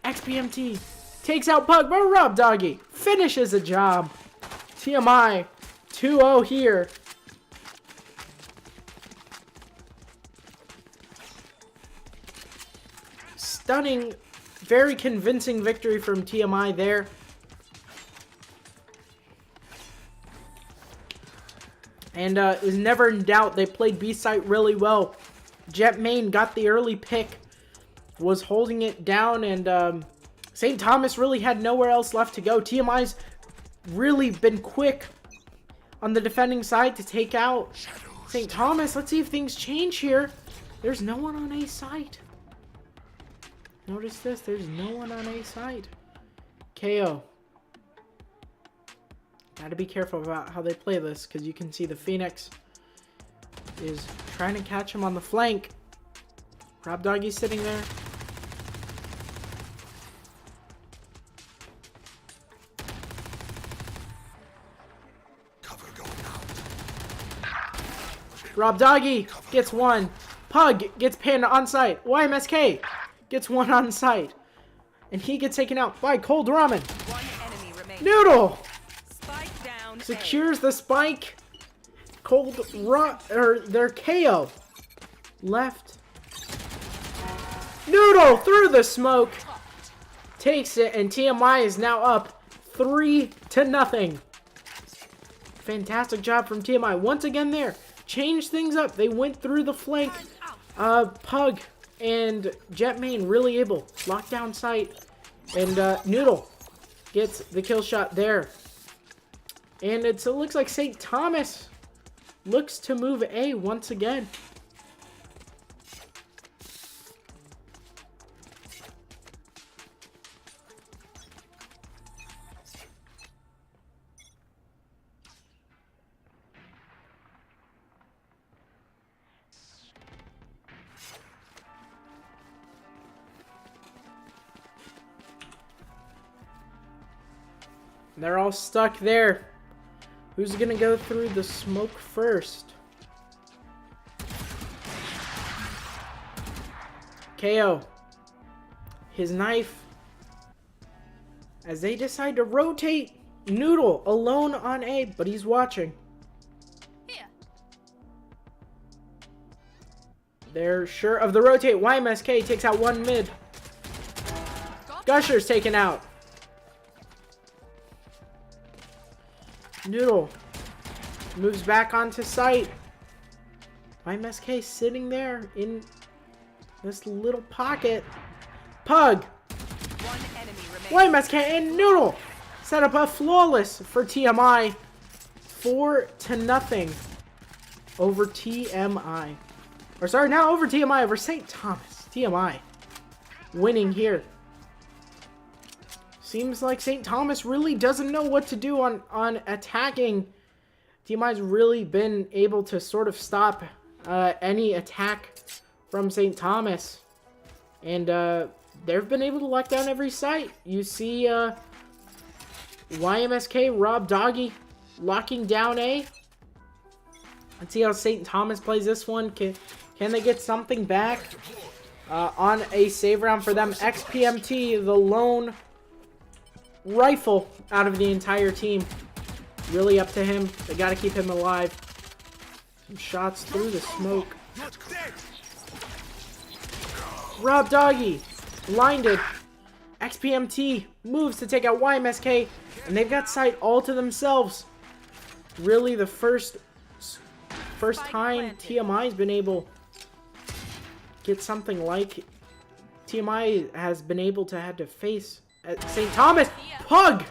S1: XPMT takes out Pug, but Rob Doggy finishes the job. TMI 2-0 here. Stunning, very convincing victory from TMI there. And is never in doubt. They played B site really well. Jetmain got the early pick, was holding it down, and St. Thomas really had nowhere else left to go. TMI's really been quick on the defending side to take out St. Thomas. Let's see if things change here. There's no one on A site. Notice this. There's no one on A site. KO. Gotta be careful about how they play this, because you can see the Phoenix is trying to catch him on the flank. Rob Doggy's sitting there. Rob Doggy gets one. Pug gets Panda on site. YMSK gets one on site. And he gets taken out by Cold Ramen.
S3: One enemy remaining.
S1: Noodle
S3: Spike down.
S1: secures the spike. Cold or their KO. Left. Noodle through the smoke. Takes it, and TMI is now up 3-0. Fantastic job from TMI. Once again there. Changed things up. They went through the flank. Pug and Jetmain really able. Lock down sight. And Noodle gets the kill shot there. And it looks like St. Thomas looks to move A once again. They're all stuck there. Who's gonna go through the smoke first? KO. His knife. As they decide to rotate. Noodle alone on A, but he's watching. They're sure of the rotate. YMSK takes out one mid. Gusher's taken out. Noodle moves back onto site. YMSK sitting there in this little pocket. Pug.
S3: One enemy remaining.
S1: YMSK and Noodle set up a flawless for TMI. 4-0 over TMI. Or sorry, now over TMI over St. Thomas. TMI winning here. seems like St. Thomas really doesn't know what to do on attacking. TMI's really been able to sort of stop any attack from St. Thomas. And they've been able to lock down every site. You see YMSK, Rob Doggy locking down A. Let's see how St. Thomas plays this one. Can they get something back on a save round for them? XPMT, the lone rifle out of the entire team. Really up to him. They got to keep him alive. Some shots through the smoke. Rob Doggy, blinded. XPMT moves to take out YMSK, and they've got sight all to themselves. Really the first time TMI's been able to get something like TMI has been able to have to face St. Thomas. Pug!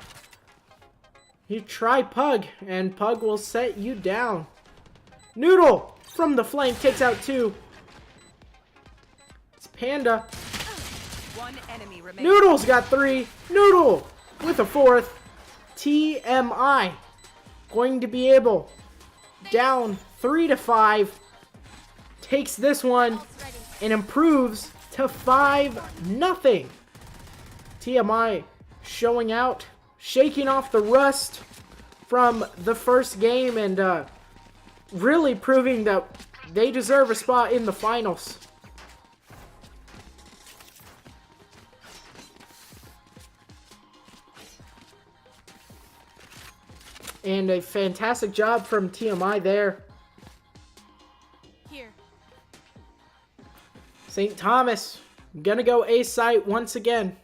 S1: You try Pug, and Pug will set you down. Noodle from the flank takes out 2. It's Panda.
S3: One enemy remaining.
S1: Noodle's got 3. Noodle with a 4th. TMI going to be able, down 3-5, takes this one and improves to 5-0. TMI showing out, shaking off the rust from the first game, and really proving that they deserve a spot in the finals. And a fantastic job from TMI there.
S5: Here.
S1: St. Thomas gonna go A site once again.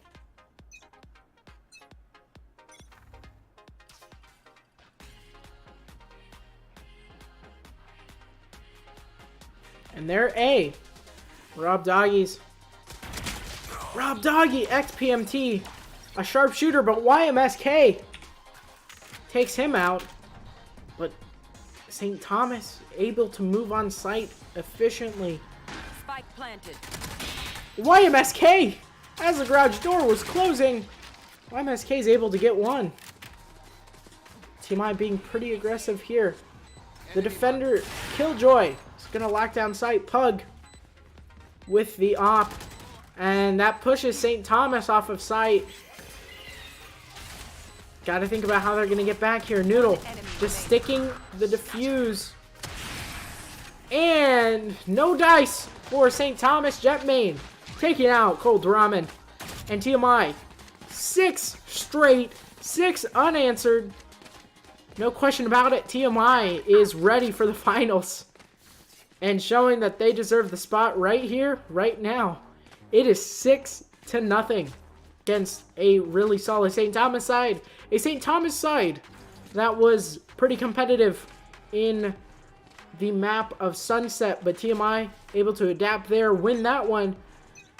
S1: And they're A. Rob Doggy, XPMT, a sharpshooter, but YMSK takes him out. But St. Thomas able to move on site efficiently.
S3: Spike planted.
S1: YMSK, as the garage door was closing, YMSK is able to get one. TMI being pretty aggressive here. The defender, Killjoy, is going to lock down site. Pug with the op. And that pushes St. Thomas off of site. Got to think about how they're going to get back here. Noodle just sticking the defuse. And no dice for St. Thomas. Jet Main taking out Cold Ramen. And TMI, 6 straight, 6 unanswered. No question about it, TMI is ready for the finals. And showing that they deserve the spot right here, right now. It is 6-0 against a really solid St. Thomas side. A St. Thomas side that was pretty competitive in the map of Sunset, but TMI able to adapt there, win that one.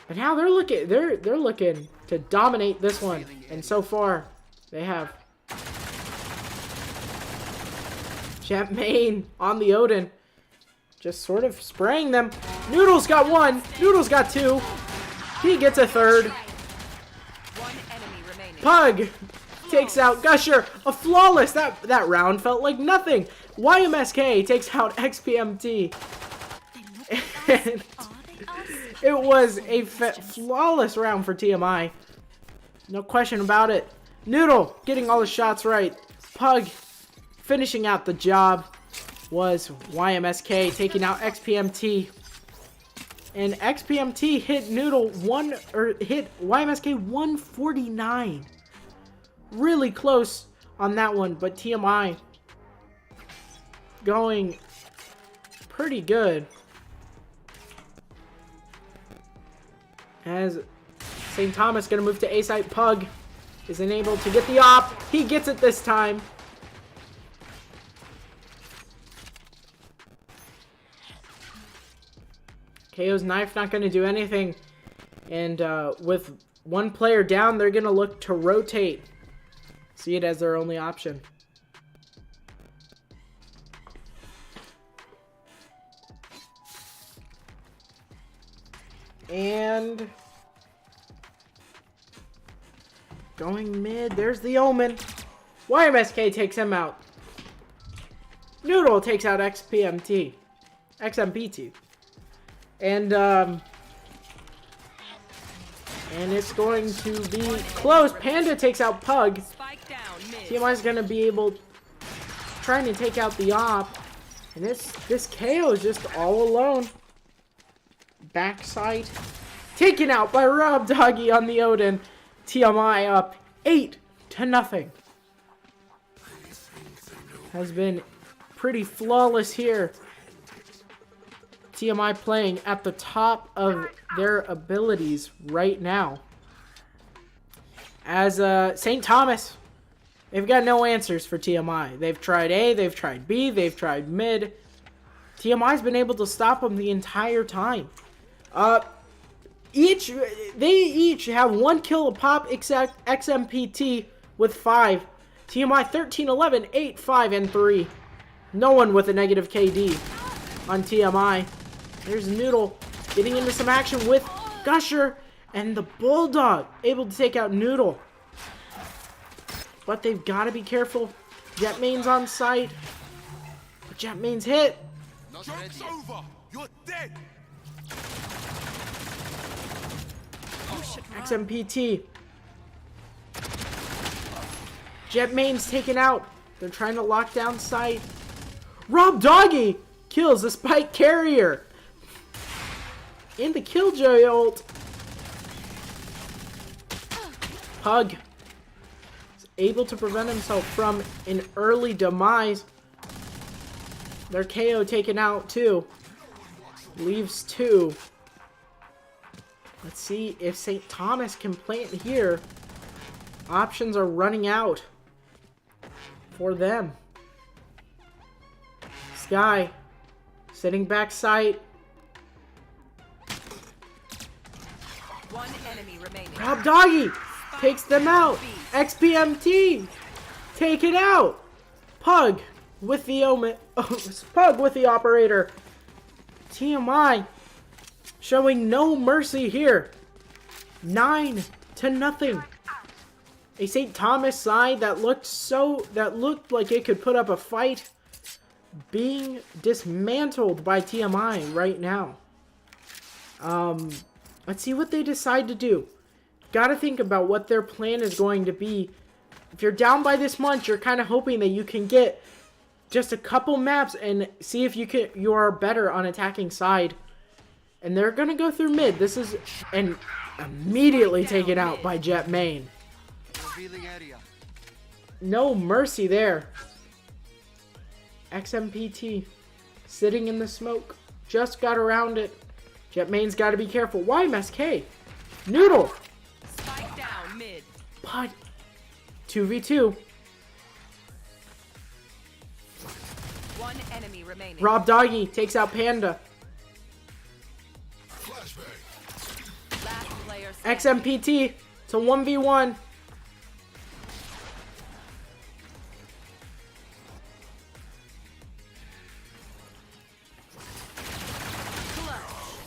S1: And now they're looking to dominate this one. And so far, they have. Jet Main on the Odin. Just sort of spraying them. Noodle's got 1. Noodle's got 2. He gets a 3rd.
S3: One enemy remaining.
S1: Pug takes out Gusher. A flawless. That round felt like nothing. YMSK takes out XPMT. And it was a flawless round for TMI. No question about it. Noodle getting all the shots right. Pug finishing out the job was YMSK taking out XPMT. And XPMT hit hit YMSK 149. Really close on that one, but TMI going pretty good. As St. Thomas gonna move to A site. Pug is unable to get the op. He gets it this time. KO's knife not going to do anything. And with one player down, they're going to look to rotate. See it as their only option. And Going mid. There's the Omen. YMSK takes him out. Noodle takes out XPMT. XMPT. And it's going to be close. Panda takes out Pug.
S3: Spike down mid.
S1: TMI is going to be able trying to take out the op. And this KO is just all alone. Backside. Taken out by Rob Doggy on the Odin. TMI up 8-0. Has been pretty flawless here. TMI playing at the top of their abilities right now. As St. Thomas, they've got no answers for TMI. They've tried A, they've tried B, they've tried mid. TMI's been able to stop them the entire time. They each have 1 kill a pop except XMPT with 5. TMI 13-11, 8-5, and 3. No one with a negative KD on TMI. There's Noodle getting into some action with Gusher, and the Bulldog able to take out Noodle. But they've got to be careful. Jetmain's on site. But Jetmain's hit.
S11: Joke's over. You're dead.
S1: XMPT. Jetmain's taken out. They're trying to lock down site. Rob Doggy kills the Spike Carrier. In the Killjoy ult. Pug is able to prevent himself from an early demise. Their KO taken out too. Leaves 2. Let's see if St. Thomas can plant here. Options are running out for them. Sky sitting back sight.
S3: One enemy remaining.
S1: Rob Doggy takes them out. XPMT taken out. Pug with the Omen. Pug with the operator. TMI showing no mercy here. 9-0. A St. Thomas side that looked like it could put up a fight, being dismantled by TMI right now. Let's see what they decide to do. Gotta think about what their plan is going to be. If you're down by this much, you're kind of hoping that you can get just a couple maps and see if you are better on attacking side. And they're gonna go through mid. This is immediately taken out by Jet Main. No mercy there. XMPT sitting in the smoke. Just got around it. Jetmain's got to be careful. YMSK. Noodle.
S3: Spike down mid.
S1: But 2v2.
S3: One enemy remaining.
S1: Rob Doggy takes out Panda.
S3: Last player standing.
S1: XMPT. It's a 1v1.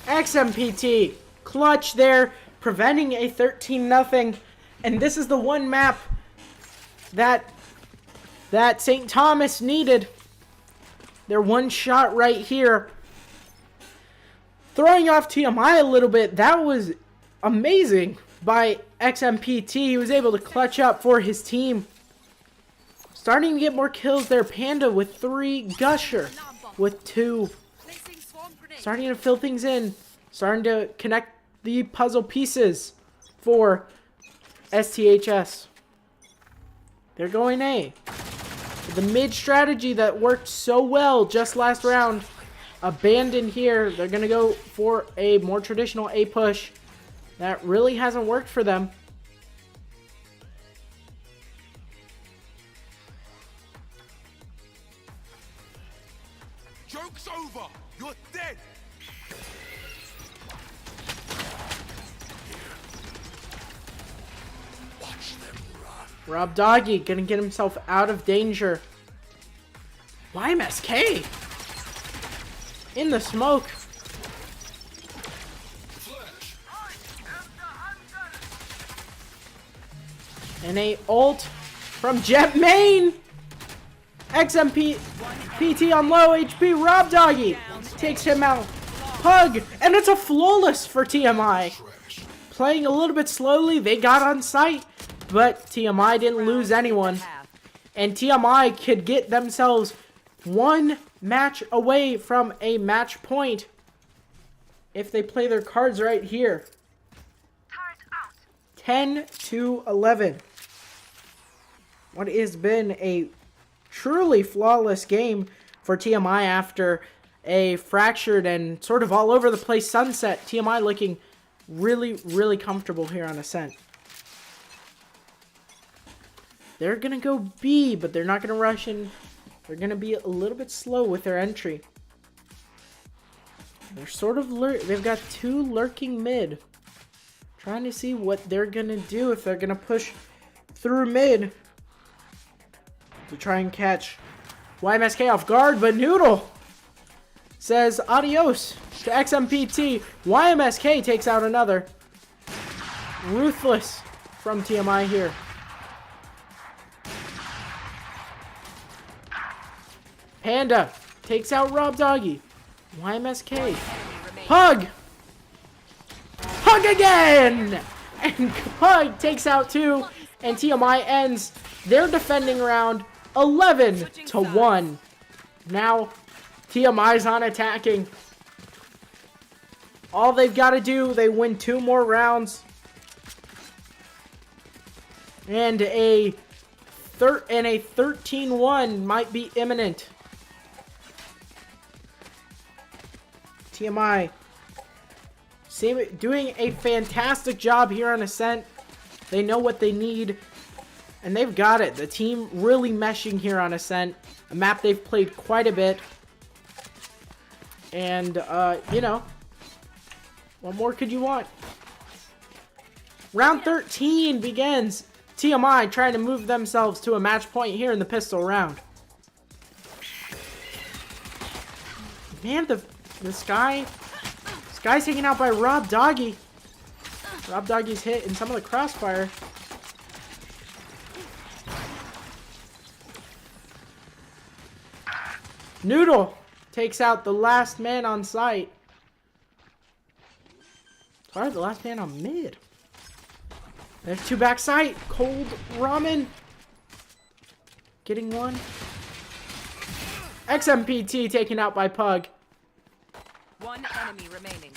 S1: XMPT clutch there, preventing a 13-0. And this is the one map that St. Thomas needed. Their one shot right here. Throwing off TMI a little bit. That was amazing by XMPT. He was able to clutch up for his team. Starting to get more kills there. Panda with 3. Gusher with 2. Starting to fill things in. Starting to connect the puzzle pieces for STHS. They're going A. The mid strategy that worked so well just last round, abandoned here. They're going to go for a more traditional A push. That really hasn't worked for them.
S11: Joke's over. You're dead.
S1: Rob Doggy gonna get himself out of danger. YMSK in the smoke. And a ult from Jet Main. XMP PT on low HP. Rob Doggy takes him out. Pug, and it's a flawless for TMI. Playing a little bit slowly, they got on site, but TMI didn't lose anyone. And TMI could get themselves one match away from a match point if they play their cards right here. 10-11. What has been a truly flawless game for TMI after a fractured and sort of all over the place sunset. TMI looking really, really comfortable here on Ascent. They're going to go B, but they're not going to rush in. They're going to be a little bit slow with their entry. They're sort of they've got two lurking mid. Trying to see what they're going to do if they're going to push through mid to try and catch YMSK off guard, but Noodle says adios to XMPT. YMSK takes out another. Ruthless from TMI here. Panda takes out Rob Doggy. YMSK. Pug! Pug again! And Pug takes out two. And TMI ends their defending round 11-1. Now, TMI's on attacking. All they've got to do, they win 2 more rounds. And a 13-1 might be imminent. TMI doing a fantastic job here on Ascent. They know what they need, and they've got it. The team really meshing here on Ascent, a map they've played quite a bit. And, you know, what more could you want? Round 13 begins. TMI trying to move themselves to a match point here in the pistol round. Man, this guy's taken out by Rob Doggy. Rob Doggy's hit in some of the crossfire. Noodle takes out the last man on site. Sorry, the last man on mid. There's 2 back site. Cold Ramen. Getting one. XMPT taken out by Pug.
S3: 1 enemy remaining.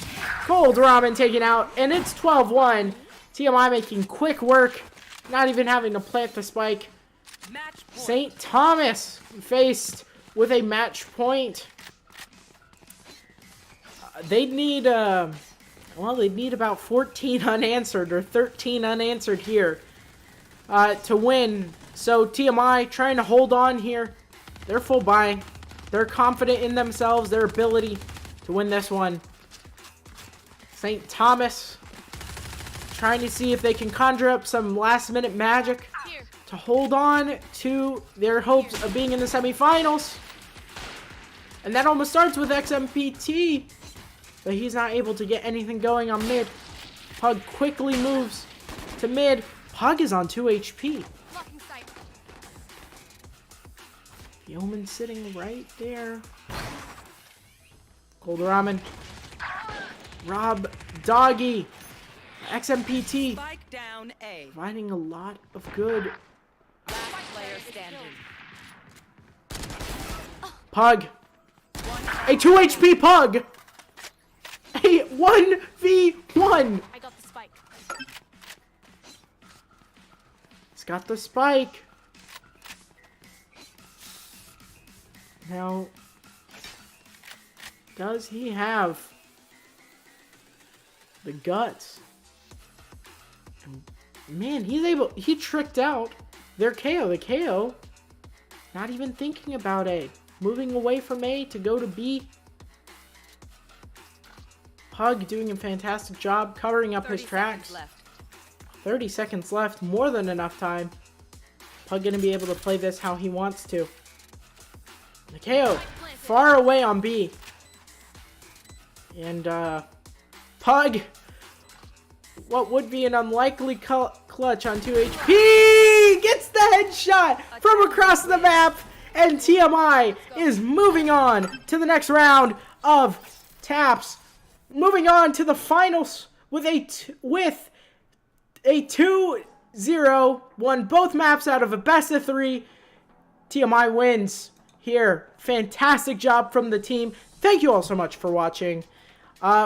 S1: Cold Ramen taken out, and it's 12-1. TMI making quick work, not even having to plant the spike. St. Thomas faced with a match point. They'd need, well, they'd need about 14 unanswered or 13 unanswered here to win. So TMI trying to hold on here. They're full buy. They're confident in themselves, their ability to win this one. St. Thomas trying to see if they can conjure up some last-minute magic to hold on to their hopes of being in the semifinals. And that almost starts with XMPT, but he's not able to get anything going on mid. Pug quickly moves to mid. Pug is on 2 HP. Yeoman sitting right there. Cold Ramen. Rob Doggy. XMPT.
S3: Spike down A.
S1: Finding a lot of good.
S3: Last player standing.
S1: Pug. A 2 HP Pug. A 1v1.
S5: I got the spike.
S1: He's got the spike. Now, does he have the guts? Man, he tricked out their KO. The KO, not even thinking about A. Moving away from A to go to B. Pug doing a fantastic job covering up his tracks. 30 seconds left, more than enough time. Pug gonna be able to play this how he wants to. The KO, far away on B. And, Pug, what would be an unlikely clutch on 2 HP. Gets the headshot from across the map. And TMI is moving on to the next round of TAPPS. Moving on to the finals with a 2-0. Won both maps out of a best of 3. TMI wins here. Fantastic job from the team. Thank you all so much for watching.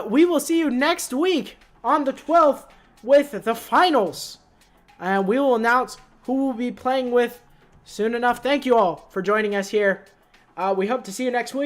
S1: We will see you next week on the 12th with the finals. And we will announce who we'll be playing with soon enough. Thank you all for joining us here. We hope to see you next week.